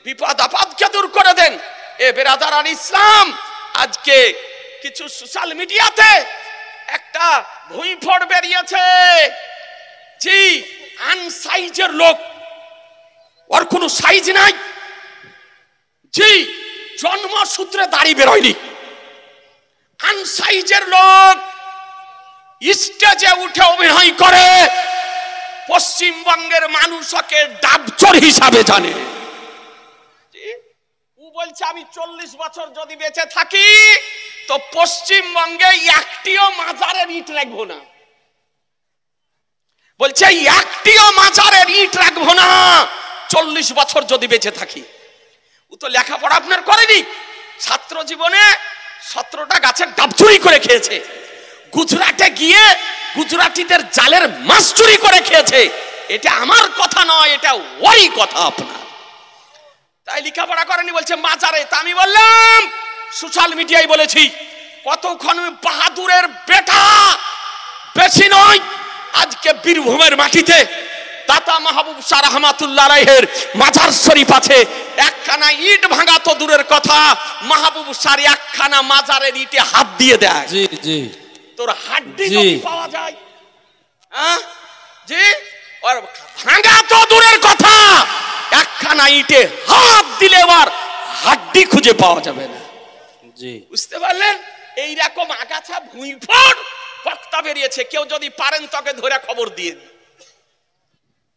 [SPEAKER 1] বিপদ আপদকে দূর করে দেন। এ বেরাদারান ইসলাম, আজকে কিছু সোশ্যাল মিডিয়াতে একটা ভুঁইফড় বেরিয়েছে, জি আনসাইজের লোক, ওর কোনো সাইজ নাই, জি জন্মসূত্রে দাড়ি বেরোয়নি, আনসাইজের লোক স্টেজে উঠে অভিনয় করে, পশ্চিমবঙ্গের মানুষকে ডাবচোর হিসাবে জানে। ও বলছে আমি 40 বছর যদি বেঁচে থাকি তো পশ্চিমবঙ্গে একটিও মাজারের ইট রাখবো না, বলছে একটিও মাজারের ইট রাখবো না 40 বছর যদি বেঁচে থাকি। ও তো লেখাপড়া আপনার করেনি, ছাত্র জীবনে 17টা গাছের ডাব চুরি করে খেয়েছে, গুজরাটে গিয়ে গুজরাটিদের জালের মাছ চুরি করে খেয়েছে। এটা আমার কথা নয়, এটা ওই কথা আপনার। তাই লেখাপড়া করেনি বলছে মাজারে। তা আমি বললাম সোশ্যাল মিডিয়ায় বলেছি, কতক্ষণ বাহাদুরের বেটা বেশি নয়, আজকে বীরভূমের মাটিতে দাতা মাহবুব শাহ রহমাতুল্লাহ আলাইহির মাজার শরীফ আছে, একখানা ইট ভাঙা তো দূরের কথা, মাহবুব শাহ একখানা মাজারের ইটে হাত দিয়ে দেয়।
[SPEAKER 2] জি জি,
[SPEAKER 1] তোর হাড্ডি যদি পাওয়া যায়, হ্যাঁ জি, আর ভাঙা তো দূরের কথা, একখানা ইটে হাত দিলে আর হাড্ডি খুঁজে পাওয়া যাবে না।
[SPEAKER 2] জি,
[SPEAKER 1] বুঝতে পারলেন? এইরকম আগাছা ভুঁইফড় বক্তা বেরিয়েছে, কেউ যদি পারেন তাকে ধরে খবর দিয়ে দিন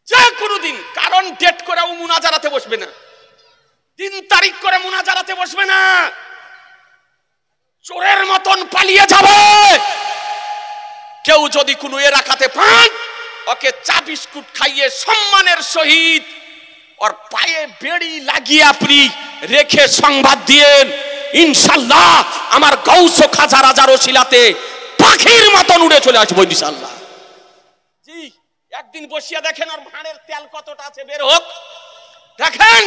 [SPEAKER 1] যে কোনো দিন, কারণ ডেট করে মুনাজারাতে বসবে না, দিন তারিখ করে মুনাজারাতে বসবে না, চোরের মতন পালিয়ে যাবে। কেউ যদি কোনো এলাকাতে পান, ওকে চা বিস্কুট খাইয়ে সম্মানের সহিত ওর পায়ে বেড়ি লাগিয়ে আপনি রেখে সংবাদ দিয়েন, ইনশাল্লাহ আমার গৌস খাজা রাজার ওসিলাতে পাখির মতন উড়ে চলে আসবো ইনশাল্লাহ। জি, একদিন বসিয়া দেখেন ওর ভাঁড়ের তেল কতটা আছে বের হোক, দেখেন।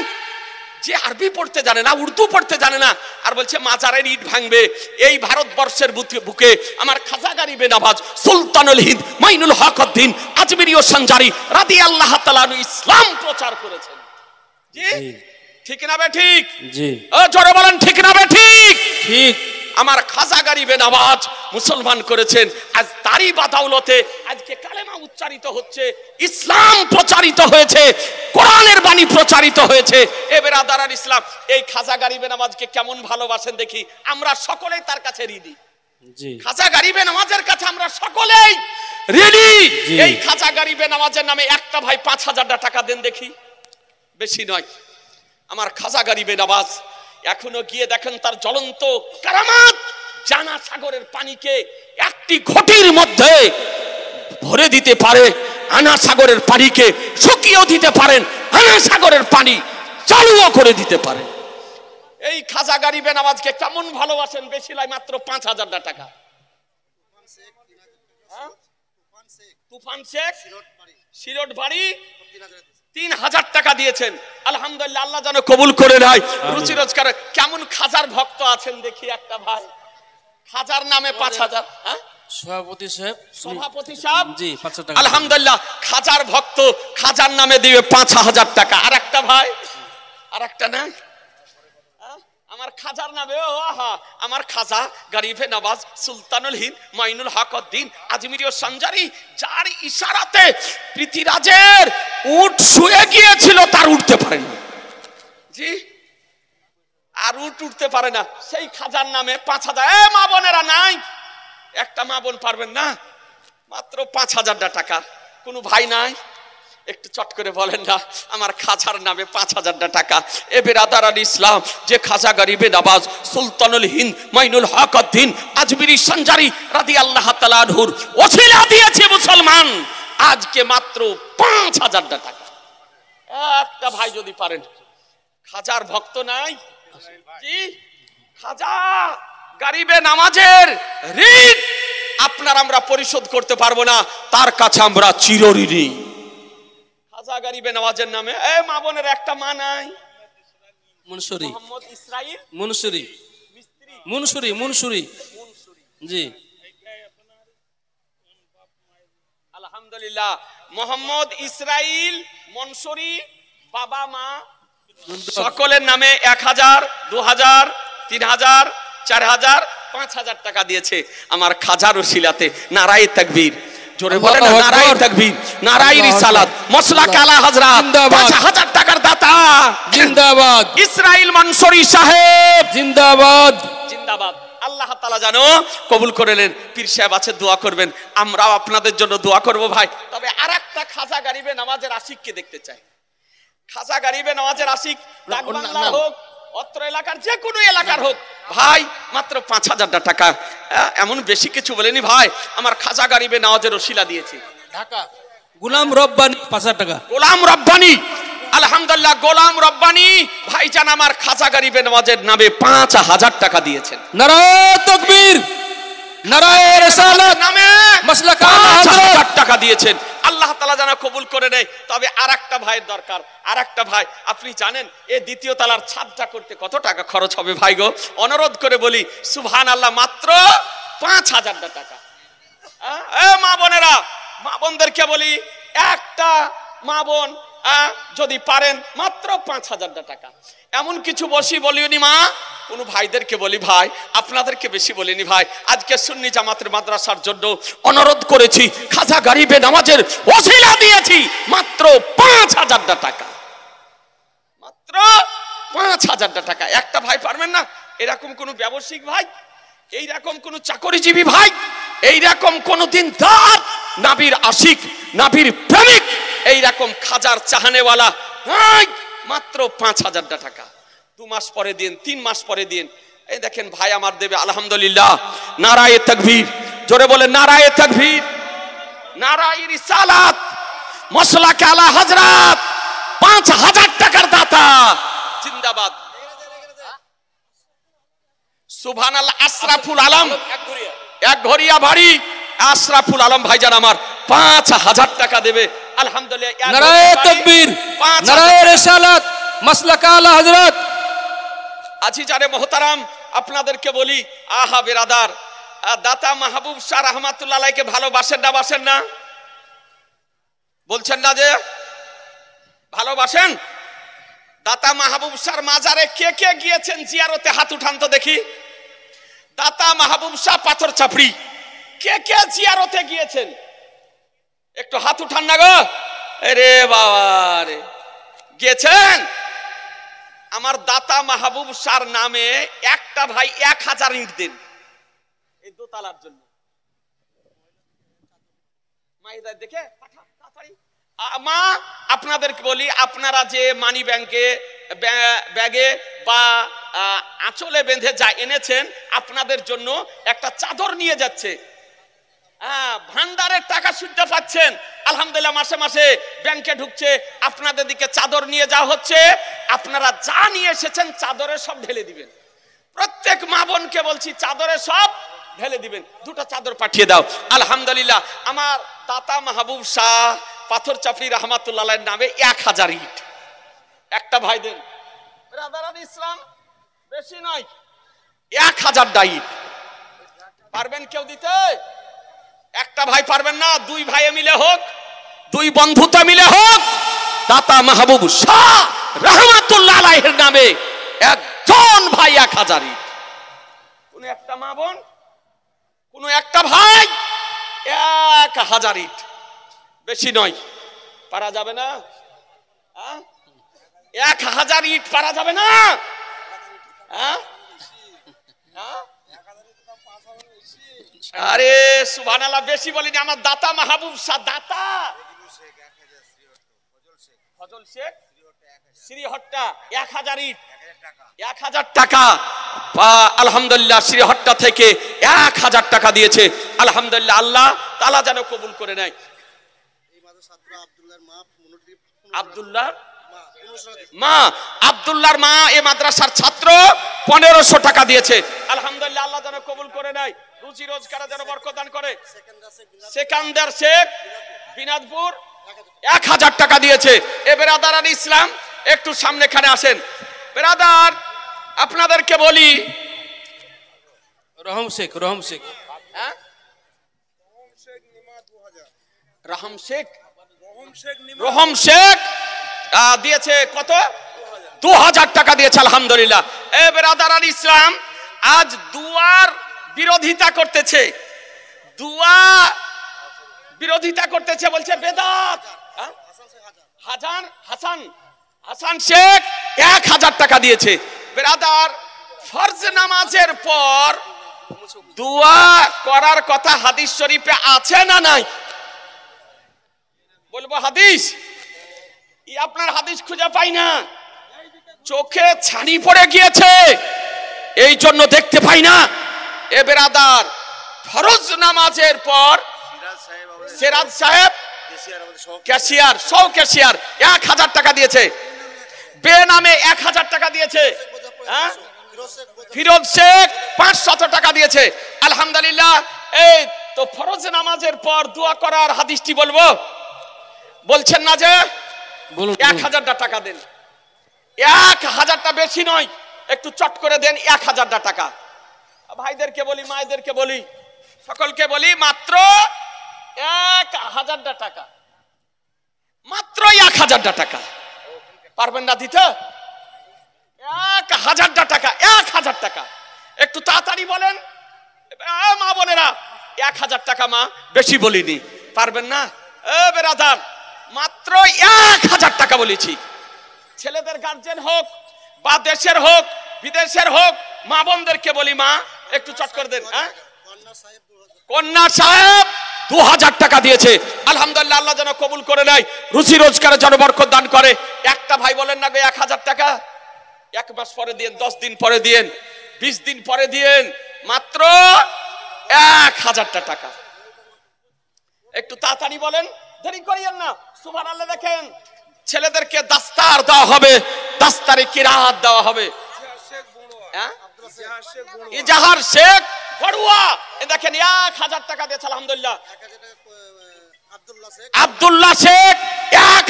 [SPEAKER 1] যে আরবি পড়তে জানে না, উর্দু পড়তে জানে না, আর বলছে মাজারের ইট ভাঙবে। এই ভারতবর্ষের বুকে আমার খাজা গরিবে নওয়াজ সুলতানুল হিন্দ মাইনুল হক উদ্দিন আজমিরি ও সঞ্জারি রাদিয়াল্লাহু তাআলা ইসলাম প্রচার করেছেন। জি ঠিক না বে ঠিক?
[SPEAKER 2] জি,
[SPEAKER 1] ও জোরে বলেন ঠিক না বে ঠিক?
[SPEAKER 2] ঠিক।
[SPEAKER 1] আমার খাজা গরিবে নওয়াজ মুসলমান করেছেন, আজ তারই বাদাউলতে আজকে কালেমা উচ্চারিত হচ্ছে, ইসলাম প্রচারিত হয়েছে, কোরআনের বাণী প্রচারিত হয়েছে। এ বেরাদারান ইসলাম, এই খাজা গরিবে নওয়াজকে কেমন ভালোবাসেন দেখি, আমরা সকলেই তার কাছে রেডি।
[SPEAKER 2] জি,
[SPEAKER 1] খাজা গরিবে নওয়াজের কাছে আমরা সকলেই রেডি। এই খাজা গরিবে নওয়াজের নামে একটা ভাই 5000 টাকা দেন দেখি, বেশি নয়। আমার খাজা গরিবে নওয়াজ এখনো গিয়ে দেখেন তার জ্বলন্ত কারামাত, জানা সাগরের পানিকে একটি ঘটির মধ্যে ভরে দিতে পারে, আনা সাগরের পানিকে শুকিয়েও দিতে পারেন, আনা সাগরের পানি চালুও করে দিতে পারেন। এই খাজা গরিবে নওয়াজকে কেমন ভালোবাসেন, বেশি নয় মাত্র 5000 টাকা। তুফান শেখ সিলট বাড়ি 3000 টাকা দিয়েছেন। আলহামদুলিল্লাহ, আল্লাহ যেন কবুল করে নেয়, রুচি রোজগার। কেমন খাজার ভক্ত আছেন দেখি একটা ভাই, খাজার নামে 5000। হ্যাঁ
[SPEAKER 2] সভাপতি সাহেব,
[SPEAKER 1] সভাপতি সাহেব,
[SPEAKER 2] জি 500 টাকা।
[SPEAKER 1] আলহামদুলিল্লাহ, খাজার ভক্ত, খাজার নামে দিবে 5000 টাকা। আর একটা ভাই, আর একটা না, আমার খাজার নামে, ও আহা, আমার খাজা গরিবে নওয়াজ সুলতানুল হিন্দ মাইনুল হক উদ্দিন আজমিরি ও সঞ্জারি, যার ইশারাতে পৃথিরাজের উট শুয়ে গিয়েছিল তার উঠতে পারে না। জি, আর উট উঠতে পারে না, সেই খাজার নামে 5000। এ মা বোনেরা নাই, একটা মা বোন পারবেন না, মাত্র 5000 টাকা। কোনো ভাই নাই, একটু চট করে বলেন না, আমার খাজার নামে 5000 টাকা। এ বেরাদারান ইসলাম, যে খাজা গরিবে নওয়াজ সুলতানুল হিন্দ মাইনুল হক উদ্দিন আজমিরি সঞ্জারি রাদিয়াল্লাহু তাআলা আনহুর ওসিলা দিয়েছে মুসলমান, আজকে মাত্র 5000 টাকা। একটা ভাই যদি পারেন, খাজার ভক্ত নাই? জি, খাজা গরিবে নওয়াজের ঋণ আপনার আমরা পরিশোধ করতে পারবো না, তার কাছে আমরা চিরঋণী। খাজা গরিবে নওয়াজের নামে, এ মা বোনের একটা মা নাই?
[SPEAKER 2] মুনসুরি,
[SPEAKER 1] মোহাম্মদ ইসরাইল
[SPEAKER 2] মুনসুরি,
[SPEAKER 1] মিস্ত্রি,
[SPEAKER 2] মুনসুরি, মুনসুরি। জি,
[SPEAKER 1] আলহামদুলিল্লাহ, মোহাম্মদ ইসরাইল মনসুরি বাবা মা সকলের নামে 1000, 2000, 3000, 4000, 5000 টাকা দিয়েছে আমার খাজার ওসিলাতে। নারায়ে তাকবীর, জোরে বলেন না নারায়ে তাকবীর, নারায়ে রিসালাত, মসলা কালা হযরত 5000 টাকার দাতা
[SPEAKER 2] জিন্দাবাদ,
[SPEAKER 1] ইসরাইল মনসুরি সাহেব
[SPEAKER 2] জিন্দাবাদ,
[SPEAKER 1] জিন্দাবাদ। আল্লাহ তাআলা জানো কবুল করলেন। পীর সাহেব আছে, দোয়া করবেন, আমরাও আপনাদের জন্য দোয়া করব ভাই। তবে আরেকটা খাজা গরিবে নামাজের আশিককে দেখতে চাই। খাজা গরিবে নামাজের আশিক ডাকবাংলা হোক, অত্র এলাকার যে কোনো এলাকার হোক ভাই, মাত্র 5000 টাকা, এমন বেশি কিছু বলেনি ভাই। আমার খাজা গরিবে নামাজের ওসিলা দিয়েছি।
[SPEAKER 2] ঢাকা গোলাম রব্বানি 5000 টাকা,
[SPEAKER 1] গোলাম রব্বানি, আলহামদুলিল্লাহ গোলাম রব্বানি ভাইজান আমার খাজা গরিবে নামাজের নামে 5000 টাকা দিয়েছেন।
[SPEAKER 2] নারায়ে তাকবীর, নারায়ে রিসালাত,
[SPEAKER 1] নামে
[SPEAKER 2] মাসলাক
[SPEAKER 1] 5000 টাকা দিয়েছেন। আল্লাহ তাআলা যেন কবুল করে নেয়। তবে আরেকটা ভাইয়ের দরকার, আরেকটা ভাই, আপনি জানেন এই দ্বিতীয় তলার ছাদটা করতে কত টাকা খরচ হবে ভাই গো? অনুরোধ করে বলি সুবহানাল্লাহ, মাত্র 5000 টাকা। মা বোনেরা, মা বোনদেরকে বলি, একটা মা বোন যদি পারেন মাত্র 5000 টাকা। এমন কিছু বসি বলিনি মা, কোন ভাইদেরকে বলি ভাই, আপনাদেরকে বেশি বলিনি ভাই। আজকে সুন্নি জামাতের মাদ্রাসার জন্য অনুরোধ করেছি, খাজা গরিবে নামাজের ওসিলা দিয়েছি মাত্র 5000 টাকা, মাত্র 5000 টাকা। একটা ভাই পারবেন না? এরকম কোন ব্যবসায়িক ভাই, এইরকম কোন চাকরিজীবী ভাই, এইরকম কোন দিনদার নবীর আশিক, নবীর প্রেমিক, এইরকম খাজার চাহানেওয়ালা মাত্র 5000 টাকা। 2 মাস পরে দিন, 3 মাস পরে দিন। এই দেখেন ভাই আমার দেবে, আলহামদুলিল্লাহ। নারায়ে তাকবীর, জোরে বলে নারায়ে তাকবীর, নারায়ে রিসালাত, মসলাক আলা হযরত 5000 টাকার দাতা জিন্দাবাদ। সুবহানাল্লাহ। আশরাফুল আলম এক ঘরিয়া বাড়ি, আশরাফুল আলম ভাইজান আমার 5000 টাকা দেবে, আলহামদুলিল্লাহ।
[SPEAKER 2] নারায়ে তাকবীর, নারায়ে রিসালাত, মাসলাক আলা হযরত।
[SPEAKER 1] আজিজানে মোহতারাম, আপনাদেরকে বলি, আহা বেরাদার, দাতা মাহবুব শাহ রহমাতুল্লাহ আলাইহিকে ভালোবাসেন না? বাসেন না? বলছেন না যে ভালোবাসেন? দাতা মাহবুব শাহর মাজারে কে কে গিয়েছেন জিয়ারতে? হাত উঠান তো দেখি। দাতা মাহবুব শাহ পাথর চাপড়ি কে কে জিয়ারতে গিয়েছেন? একটু হাত উঠান না গো। আরে বাবা রে, গিয়েছেন? আমার দাতা মাহবুব শাহর নামে একটা ভাই 1000 ইট দেন এই দোতলার জন্য। মাইদার দেখে মা, আপনাদেরকে বলি, আপনারা যে মানি ব্যাগে বা আঁচলে বেঁধে যা এনেছেন, আপনাদের জন্য একটা চাদর নিয়ে যাচ্ছে। ভান্ডারের টাকা শুনতে পাচ্ছেন, আলহামদুলিল্লাহ, মাসে মাসে ব্যাংকে ঢুকছে, আপনাদের দিকে চাদর নিয়ে যাওয়া হচ্ছে। আপনারা যা নিয়ে এসেছেন চাদরে সব ঢেলে দিবেন। প্রত্যেক মা বোনকে বলছি, চাদরে সব ঢেলে দিবেন। 2টা চাদর পাঠিয়ে দাও। আলহামদুলিল্লাহ, আমার দাতা মাহবুব শাহ পাথর চাপড়ি রহমাতুল্লাহ আলাইহির নামে 1000 ইট একটা ভাই দেন। ব্রাদারান ইসলাম, বেশি নয়, 1000 ইট পারবেন কেউ দিতে? একটা ভাই পারবেন না? 2 ভাইয়ে মিলে হোক, 2 বন্ধুতে মিলে হোক, দাতা মাহবুব শাহ রহমাতুল্লাহ আলাইহির নামে একজন ভাই 1000 ইট। কোন একটা মা বোন, কোন একটা ভাই 1000 ইট, বেশি নয়। পারা যাবে না? 1000 ইট পারা যাবে না? আরে সুবহানাল্লাহ, বেশি বলিনি। আমার দাতা মাহবুব শাহ, দাতা ফজল শেখ শ্রীহট্টা 1000 ইট, 1000 টাকা। আলহামদুলিল্লাহ, শ্রীহট্টা থেকে 1000 টাকা দিয়েছে। আলহামদুলিল্লাহ, আল্লাহ তাআলা যেন কবুল করে নেয়। আব্দুল্লাহর মা এই মাদ্রাসার ছাত্র 1500 টাকা দিয়েছে। আলহামদুলিল্লাহ, আল্লাহ যেন কবুল করে নেয়, রুজি রোজগারে যেন বরকত দান করে। সেকান্দার শেখ বিনাদপুর 1000 টাকা দিয়েছে। এ বেরাদারান ইসলাম, একটু সামনেখানে আসেন। বেরাদার, আপনাদেরকে বলি,
[SPEAKER 2] রহম শেখ, রহম শেখ,
[SPEAKER 1] রহম শেখ রহম শেখ দিয়েছে কত? 2000 টাকা দিয়েছে। আলহামদুলিল্লাহ। এ বেরাদারান ইসলাম, আজ দুয়ার বিরোধিতা করতেছে, দুয়া বিরোধিতা করতেছে, বলছে বেদাত। হাসান শেখ 1000 টাকা দিয়েছে। বেরাদার, ফরজ নামাজের পর দোয়া করার কথা হাদিস শরীফে আছে না নাই? বলবো হাদিস, আপনার হাদিস খুঁজে পাই না, চোখে ছানি পড়ে গিয়েছে, এই জন্য দেখতে পাই না। এ বেরাদার, ফরজ নামাজের পর সিরাজ সাহেব ক্যাশিয়ার, সৌ ক্যাশিয়ার 1000 টাকা দিয়েছে। বেনামে 1000 টাকা দিয়েছে। ফিরোজ শেখ 500 টাকা দিয়েছে। আলহামদুলিল্লাহ। এই তো ফরজ নামাজের পর দোয়া করার হাদিসটি বলবো, বলছেন না যে 1000 টাকা দেন। 1000টা বেশি নয়, একটু চট করে দেন 1000 টাকা। ভাইদেরকে বলি, মায়েদেরকে বলি, সকলকে বলি, মাত্র 1000 টাকা, মাত্র 1000 টাকা। পারবেন না দিতে? 1000 টাকা, 1000 টাকা। একটু তাড়াতাড়ি বলেন মা বোনেরা। 1000 টাকা, মা বেশি বলিনি। পারবেন না? বেরাদার, মাত্র 1000 টাকা বলেছি। ছেলেদের গার্জেন হোক বা দেশের হোক বিদেশের হোক, মা বোনদেরকে বলি, মা একটু চট করে দেন। কন্যা সাহেব 2000 টাকা দিয়েছে। আলহামদুলিল্লাহ, আল্লাহ যেন কবুল করে নেয়, রুজি রোজগারের যেন বরকত দান করে। একটা ভাই বলেন না গো 1000 টাকা, 1 মাস পরে দিন, 10 দিন পরে দিন, 20 দিন পরে দিন, মাত্র 1000 টাকা। একটু তাড়াতাড়ি বলেন, দেরি করিয়েন না। সুবহানাল্লাহ। দেখেন, ছেলেদেরকে দাস্তার দেওয়া হবে, দাস্তারে কিরাত দেওয়া হবে। ইজাহার শেখ বড়ুয়া দেখেন 1000 টাকা দিয়েছে। আলহামদুলিল্লাহ। আব্দুল্লাহ শেখ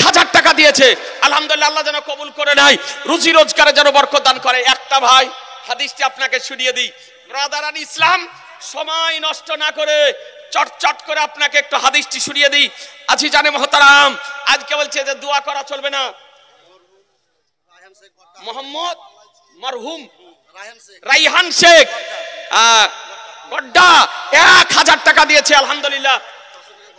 [SPEAKER 1] 1000 টাকা দিয়েছে। আলহামদুলিল্লাহ, আল্লাহ যেন কবুল করে নেয়, রুজি রোজগারে যেন বরকত দান করে। একটা ভাই হাদিসটি আপনাকে শুনিয়ে দিই। ব্রাদারান ইসলাম, সময় নষ্ট না করে চটচট করে আপনাকে একটু হাদিসটি শুনিয়ে দিই। আজি জানে মহতারাম, আজকে বলছে যে দোয়া করা চলবে না। মোহাম্মদ মরহুম রাইহান শেখ গড্ডা 1000 টাকা দিয়েছে। আলহামদুলিল্লাহ।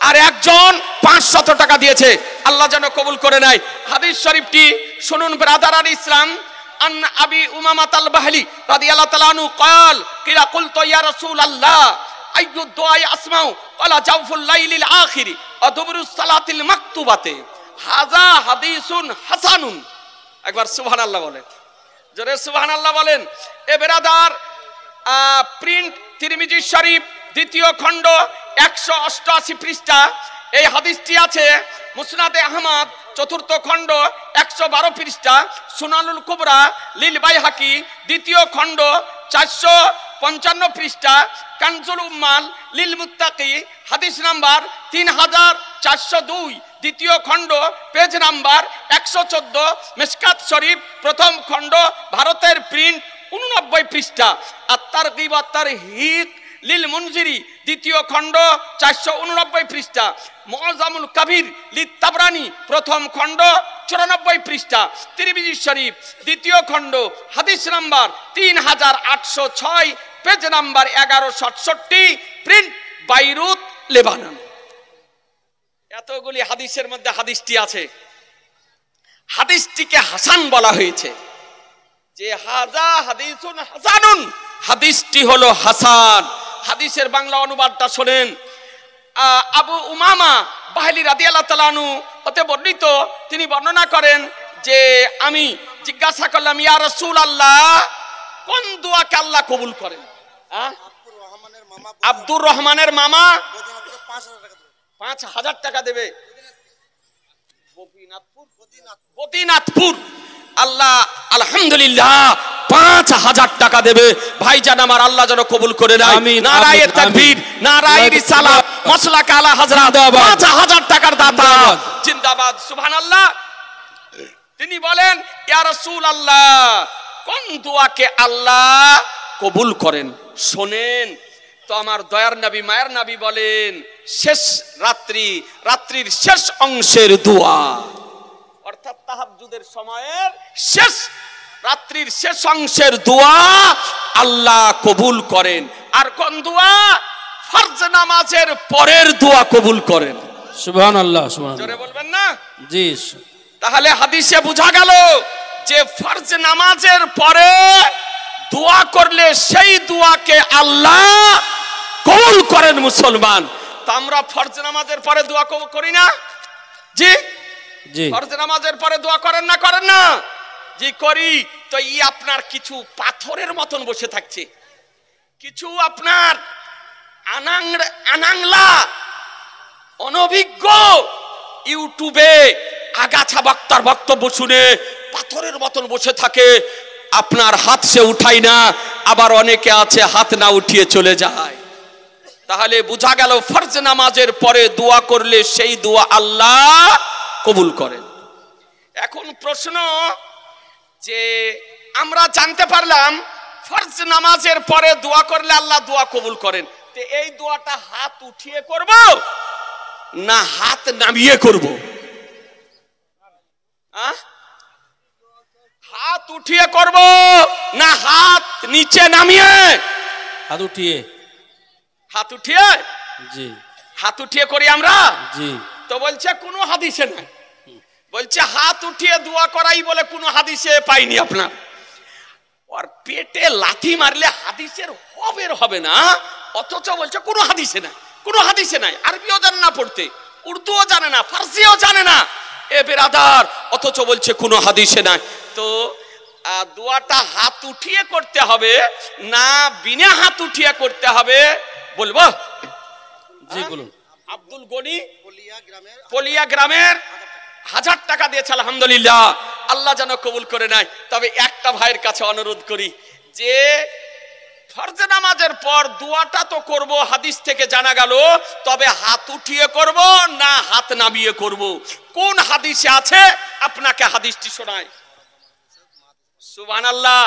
[SPEAKER 1] আর একজন 500 টাকা দিয়েছে। আল্লাহ যেন কবুল করে নেয়। হাদিস শরীফটি শুনুন ব্রাদারান ইসলাম। আন আবি উমামাত আল বাহলি রাদিয়াল্লাহু তাআলা আনহু قال কিলা কুলতু ইয়া রাসূলুল্লাহ আইয়ু দুআই আসমাউ ক্বালা জাওফুল লাইলিল আখিরি ওয়া দুবরুস সালাতিল মাকতুবাতে হাযা হাদিসুন হাসানুন। একবার সুবহানাল্লাহ বলেন, জোরে সুবহানাল্লাহ বলেন। এ বেরাদার, প্রিন্ট তিরমিজি শরীফ 2য় খণ্ড 188 পৃষ্ঠা এই হাদিসটি আছে। মুসনাদে আহমদ 4th খণ্ড 112 পৃষ্ঠা, সুনানুল কুবরা লিল বাইহাকি 2য় খণ্ড 455 পৃষ্ঠা, কানজুল উম্মাল লিল মুত্তাকি হাদিস নাম্বার 3402 দ্বিতীয় খণ্ড পেজ নাম্বার 114, মিশকাত শরীফ প্রথম খণ্ড ভারতের প্রিন্ট 89 পৃষ্ঠা, আর তারগিব ওয়া তারহিব লিল মুনজিরি দ্বিতীয় খণ্ড 489 পৃষ্ঠা, মুআজ্জামুল কবির লিত তাবরানি প্রথম খণ্ড 94 পৃষ্ঠা, তিরমিজি শরীফ দ্বিতীয় খণ্ড হাদিস number 3806 page number 1168, print Beirut Lebanon. এতগুলি হাদিসের মধ্যে হাদিসটি আছে। হাদিসটিকে হাসান বলা হয়েছে, যে হাযা হাদিসুন হাসানুন, হাদিসটি হলো হাসান। হাদিসের বাংলা অনুবাদটা শোনেন। আবু উমামা বাহলি রাদিয়াল্লাহু তাআলা আনহু হতে বর্ণিত, তিনি বর্ণনা করেন যে আমি জিজ্ঞাসা করলাম, ইয়া রাসূলুল্লাহ, কোন দোয়াকে আল্লাহ কবুল করেন? আব্দুর রহমানের মামা 5000 টাকা দেবে। বদিনাথপুর, আল্লাহ আলহামদুলিল্লাহ 5000 টাকা দেবে। ভাইজান আমার, আল্লাহ যেন কবুল করে নেয়। নারায়ে তাকবীর, নারায়ে রিসালাত, মাসলাক আলা হযরত 5000 টাকার দাতা জিন্দাবাদ, সুবহানাল্লাহ। তিনি বলেন, ইয়া রাসূলুল্লাহ, কোন দোয়াকে আল্লাহ কবুল করেন? শোনেন, তো আমার দয়ার নবী মায়ের নবী বলেন শেষ রাত্রির শেষ অংশের দোয়া, অর্থাৎ তাহাজ্জুদের সময়ের শেষ রাত্রির শেষ অংশের দোয়া আল্লাহ কবুল করেন। আর কোন দোয়া? ফরজ নামাজের পরের দোয়া কবুল করেন।
[SPEAKER 2] সুবহানাল্লাহ, সুবহানাল্লাহ,
[SPEAKER 1] জোরে বলবেন না?
[SPEAKER 2] জি।
[SPEAKER 1] তাহলে হাদিসে বোঝা গেল যে ফরজ নামাজের পরে দোয়া করলে সেই দোয়াকে আল্লাহ কবুল করেন মুসলমান। তো আমরা ফরজ নামাজের পরে দোয়া করি না? জি
[SPEAKER 2] জি।
[SPEAKER 1] ফরজ নামাজের পরে দোয়া করেন না? করেন না? জি করি। তো ই আপনার কিছু পাথরের মতন বসে থাকছে, কিছু আপনার আনাংলা অনভিজ্ঞ ইউটিউবে আগাছা বক্তার বক্তব্য শুনে পাথরের মতন বসে থাকে, আপনার হাত সে উঠায় না, আবার অনেকে আছে হাত না উঠিয়ে চলে যায়। তাহলে বোঝা গেল ফরজ নামাজের পরে দোয়া করলে সেই দোয়া আল্লাহ কবুল করেন। এখন প্রশ্ন যে আমরা জানতে পারলাম ফরজ নামাজের পরে দোয়া করলে আল্লাহ দোয়া কবুল করেন, তো এই দোয়াটা হাত উঠিয়ে করব না হাত নামিয়ে করব? হাত উঠিয়ে করব না হাত নিচে নামিয়ে?
[SPEAKER 2] হাত উঠিয়ে।
[SPEAKER 1] হাত উঠিয়ে?
[SPEAKER 2] জি।
[SPEAKER 1] হাত উঠিয়ে করি আমরা?
[SPEAKER 2] জি।
[SPEAKER 1] তো বলছে কোনো হাদিসে নাই, বলছে হাত উঠিয়ে দোয়া করাই বলে কোনো হাদিসে পাইনি আপনার। আর পেটে লাথি মারলে হাদিসের হবে না, অথচ বলছে কোনো হাদিসে নাই, কোনো হাদিসে নাই। আরবিও জানে না পড়তে, উর্দুও জানে না, ফার্সিও জানে না, এ বেরাদার, অথচ বলছে কোনো হাদিসে নাই। তো দোয়াটা হাত উঠিয়ে করতে হবে না বিনা হাত উঠিয়ে করতে হবে বলবো?
[SPEAKER 2] জি বলুন।
[SPEAKER 1] আব্দুল গনি পলিয়া গ্রামের 1000 টাকা দিয়েছে, আলহামদুলিল্লাহ, আল্লাহ যেন কবুল করে নেয়। তবে একটা ভাইয়ের কাছে অনুরোধ করি যে ফরজ নামাজের পর দোয়াটা তো করব, হাদিস থেকে জানা গেল, তবে হাত উঠিয়ে করব না হাত নামিয়ে করব? কোন হাদিসে আছে আপনাকে হাদিসটি শোনায়? সুবহানাল্লাহ।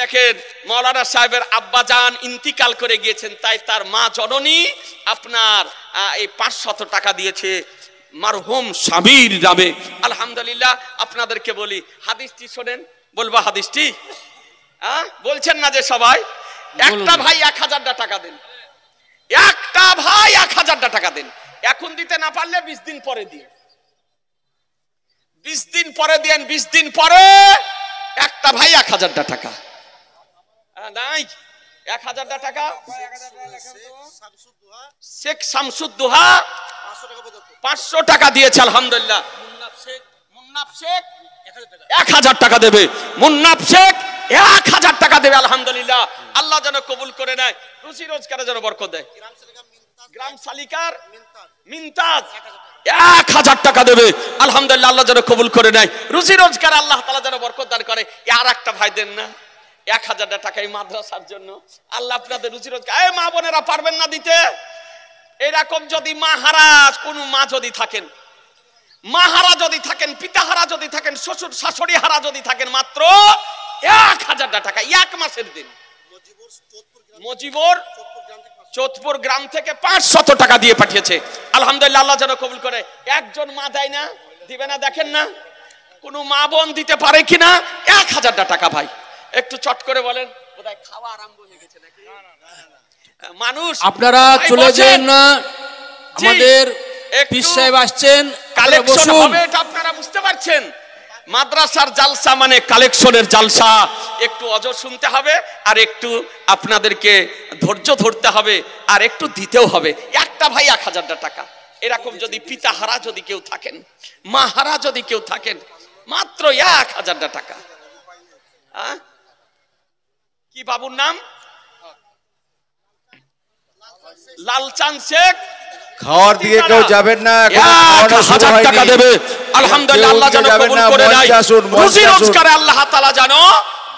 [SPEAKER 1] দেখেন মাওলানা সাহেবের আব্বাজান ইন্তিকাল করে গিয়েছেন, তাই তার মা জননী আপনার এই 500 টাকা দিয়েছে মারহুম স্বামীর নামে। আলহামদুলিল্লাহ। আপনাদেরকে বলি হাদিসটি শোনেন, বলবো হাদিসটি? বলছেন না যে সবাই? একটা ভাই 1000 টাকা দেন, একটা ভাই 1000 টাকা দেন। এখন দিতে না পারলে 20 দিন পরে দিন, 20 দিন পরে দেন, 20 দিন পরে একটা ভাই 1000 টাকা। নাই 1000 টাকা। শেখ শামসুদ্দোহা 500 টাকা দিয়েছে, আলহামদুলিল্লাহ। মুন্নাফ শেখ 1000 টাকা দেবে, মুন্নাফ শেখ 1000 টাকা দেবে, আলহামদুলিল্লাহ। আল্লাহ যেন কবুল করে নেয়, রুজি রোজগারে যেন বরকত দেয়। গ্রাম সালিকার মিনতাজ 1000 টাকা দেবে, আলহামদুলিল্লাহ, আল্লাহ যেন কবুল করে নেয়, রুজি রোজগার আল্লাহ তাআলা যেন বরকত দান করে। আর একটা ভাই দেন না 1000 টাকা এই মাদ্রাসার জন্য, আল্লাহ আপনাদের রুজি রোজগার। এই মা বোনেরা পারবেন না দিতে? এরকম যদি মাহারাজ কোন মা যদি থাকেন, মাহারা যদি থাকেন, পিতাহারা যদি থাকেন, শ্বশুর শাশুড়ি হারা যদি থাকেন, মাত্র 1000 টাকা এক মাসের দিন। মজিবর চোদপুর গ্রাম থেকে 500 টাকা দিয়ে পাঠিয়েছে, আলহামদুলিল্লাহ, আল্লাহ যেন কবুল করে। একজন মা দেয় না, দিবে না, দেখেন না কোন মা বোন দিতে পারে কিনা 1000 টাকা? ভাই একটু চট করে বলেন, বোধহয় খাওয়া আরম্ভ হয়ে গেছে নাকি? মানুষ
[SPEAKER 2] আপনারা চলে যান না, আমাদের পীর সাহেব আসছেন,
[SPEAKER 1] কালেকশন হবে, এটা আপনারা বুঝতে পারছেন। মাদ্রাসার জালসা মানে কালেকশনের জালসা, একটু অজর শুনতে হবে, আর একটু আপনাদেরকে ধৈর্য ধরতে হবে, আর একটু দিতেও হবে। একটা ভাই 1000 টাকা। এরকম যদি পিতাহারা যদি কেউ থাকেন, মাহারা যদি কেউ থাকেন, মাত্র 1000 টাকা। কি বাবুর নাম? লালচাঁদ শেখ।
[SPEAKER 3] খাওয়ার দিয়ে কেউ যাবেন না,
[SPEAKER 1] 1000 টাকা দেবে, আলহামদুলিল্লাহ, আল্লাহ যেন কবুল করে নেয়, রুজি রোজগারে আল্লাহ তাআলা যেন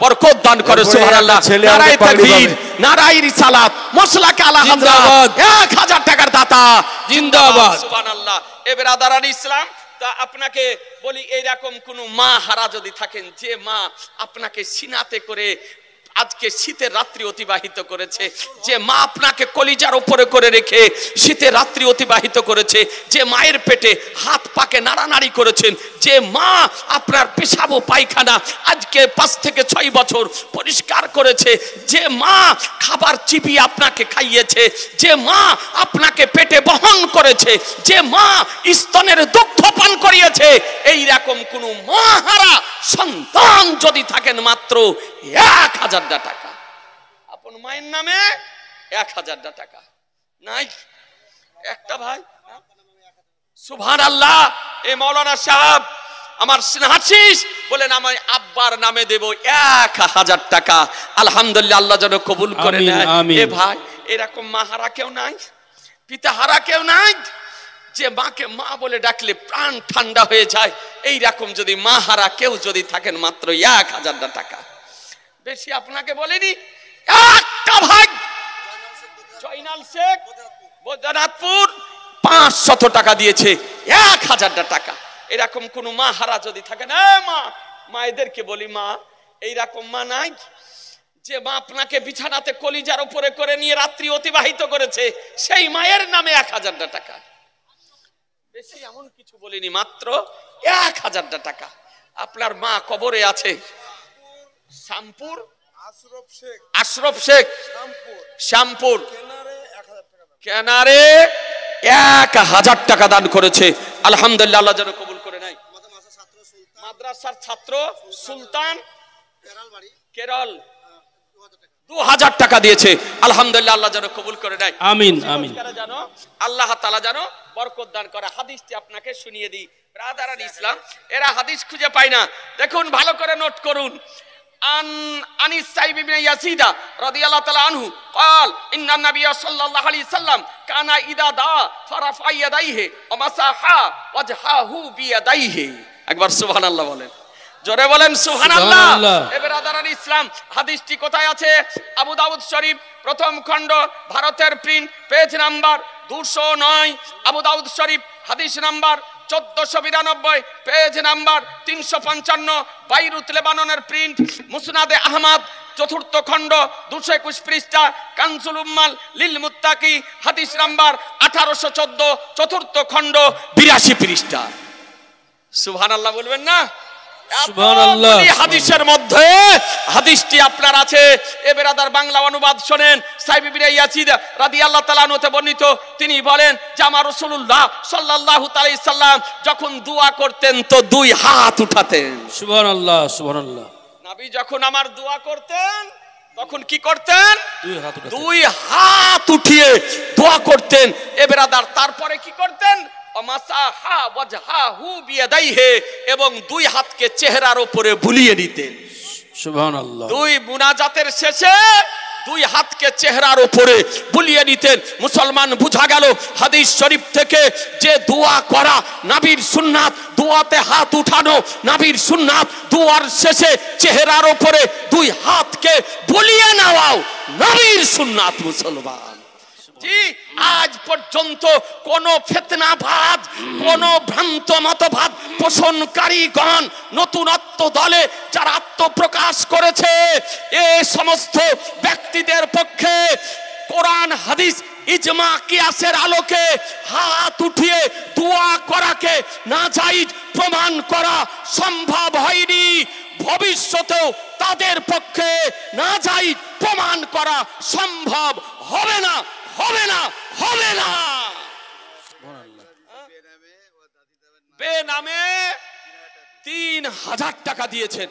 [SPEAKER 1] বরকত দান করে। সুবহানাল্লাহ। নারায়ে তাকবীর, নারায়ে রিসালাত, মাসলাকে আলা হযরত 1000 টাকার দাতা
[SPEAKER 2] জিন্দাবাদ।
[SPEAKER 1] সুবহানাল্লাহ। এ বেরাদারান ইসলাম, তা আপনাকে বলি, এইরকম কোন মা হারা যদি থাকেন, যে মা আপনাকে সিনাতে করে আজকে শীতের রাত্রি অতিবাহিত করেছে, যে মা আপনাকে কলিজার উপরে করে রেখে শীতের রাত্রি অতিবাহিত করেছে, যে মায়ের পেটে হাত পাকে নাড়ানাড়ি করেছেন, যে মা আপনার পেশাব পায়খানা আজকে 5 থেকে 6 বছর পরিষ্কার করেছে, যে মা খাবার চিবিয়ে আপনাকে খাইয়েছে, যে মা আপনাকে পেটে বহন করেছে, যে মা স্তনের দুগ্ধ পান করিয়েছে, এই রকম কোন মাহারা সন্তান যদি থাকেন মাত্র 1000 টাকা, আপন মায়ের নামে 1000 টাকা নাই একটা ভাই। সুবহানাল্লাহ। এই মাওলানা সাহেব আমার স্নেহাশিস বলেন আমি আব্বার নামে দেব 1000 টাকা। আলহামদুলিল্লাহ, আল্লাহ যেন কবুল করে নেয়। এ ভাই, এরকম মাহারা কেউ নাই, পিতাহারা কেউ নাই, যে মাকে মা বলে ডাকলে প্রাণ ঠান্ডা হয়ে যায়। এই রকম যদি মাহারা কেউ যদি থাকেন মাত্র 1000 টাকা, বেশি আপনাকে বলিনি। একটা ভাই জয়নাল শেখ বৈদ্যনাথপুর 500 টাকা দিয়েছে, 1000 টাকা। এরকম কোন মাহারা যদি থাকেন, মায়েদেরকে বলি, মা এইরকম মা নাই যে মা আপনাকে বিছানাতে কলিজার উপরে করে নিয়ে রাত্রি অতিবাহিত করেছে, সেই মায়ের নামে 1000 টাকা। বেশি এমন কিছু বলিনি, মাত্র 1000 টাকা। আপনার মা কবরে আছে শ্যামপুর, আশরফ শেখ শ্যামপুর কেনারে 1000 টাকা দান করেছে। আলহামদুলিল্লাহ, আল্লাহ যেন কবুল করে নেয়। মাদ্রাসার ছাত্র সুলতান কেরল 2000 টাকা দিয়েছে। আলহামদুলিল্লাহ, আল্লাহ যেন কবুল করে নেয়।
[SPEAKER 2] আমিন আমিন।
[SPEAKER 1] জানো আল্লাহ তাআলা যেন বরকত দান করে। হাদিসটি আপনাকে শুনিয়ে দিই ব্রাদারান ইসলাম, এরা হাদিস খুঁজে পায় না, দেখুন ভালো করে নোট করুন। আনিস সাইব ইবনে ইয়াসিদা রাদিয়াল্লাহু তাআলা আনহু قال ان النبي صلى الله عليه وسلم كان اذا دعا فرفع يديه ومسح وجهه بيديه। একবার সুবহানাল্লাহ বলেন, জোরে বলেন সুবহানাল্লাহ। এ ব্রাদারান ইসলাম, হাদিসটি কোথায় আছে? আবু দাউদ শরীফ প্রথম খণ্ড, ভারতের প্রিন্ট, পেজ নাম্বার 209। আবু দাউদ শরীফ হাদিস নাম্বার 1492, পেজ নাম্বার 355। বাইরুত লেবাননের প্রিন্ট, মুসনাদে আহমদ চতুর্থ খণ্ড 221 পৃষ্ঠা, কানজুল উম্মাল লিল মুত্তাকি হাদিস নাম্বার 1814 চতুর্থ খণ্ড 82 পৃষ্ঠা। সুবহানাল্লাহ বলবেন না? সুবহানাল্লাহ। হাদিসের মধ্যে হাদিসটি আপনার আছে। এ বেরাদার বাংলা অনুবাদ শোনেন। সাইব ইবনে ইয়াসিদ রাদিয়াল্লাহু তাআলা আনহু বর্ণিত, তিনি বলেন যে আমার রাসূলুল্লাহ সাল্লাল্লাহু আলাইহি সাল্লাম যখন দোয়া করতেন তো 2 হাত উঠাতেন।
[SPEAKER 2] সুবহানাল্লাহ সুবহানাল্লাহ।
[SPEAKER 1] নবী যখন আমার দোয়া করতেন তখন কি করতেন?
[SPEAKER 2] 2
[SPEAKER 1] হাত উঠিয়ে দোয়া করতেন। এ বেরাদার তারপরে কি করতেন? এবং 2 হাতকে চেহারার উপরে বুলিয়ে নিতেন।
[SPEAKER 2] সুবহানাল্লাহ।
[SPEAKER 1] 2 মুনাজাতের শেষে 2 হাতকে চেহারার উপরে বুলিয়ে নিতেন। মুসলমান বুঝা গেল হাদিস শরীফ থেকে যে দোয়া করা নবীর সুন্নাত, দোয়াতে হাত উঠানো নবীর সুন্নাত, দোয়ার শেষে চেহারার উপরে 2 হাতকে বুলিয়ে নেওয়াও নবীর সুন্নাত। মুসলমান জি, আজ পর্যন্ত কোন ফিতনাবাদ, কোন ভ্রান্ত মতবাদ পোষণকারীগণ, নতুনত্ব দলে যারা আত্মপ্রকাশ করেছে, এই সমস্ত ব্যক্তিদের পক্ষে কোরআন হাদিস ইজমা কিয়াসের আলোকে হাত উঠিয়ে দোয়া করাকে নাজায়েজ প্রমাণ করা সম্ভব হয়নি। ভবিষ্যতেও তাদের পক্ষে নাজায়েজ প্রমাণ করা সম্ভব হবে না, হবে না, হবে না। বেনামে 3000 টাকা দিয়েছেন।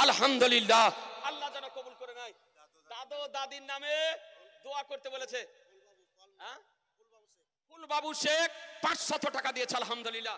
[SPEAKER 1] আলহামদুলিল্লাহ, আল্লাহ যেন কবুল করে নেয়। দাদু দাদির নামে দোয়া করতে বলেছে। ফুলবাবু শেখ 500 টাকা দিয়েছে। আলহামদুলিল্লাহ।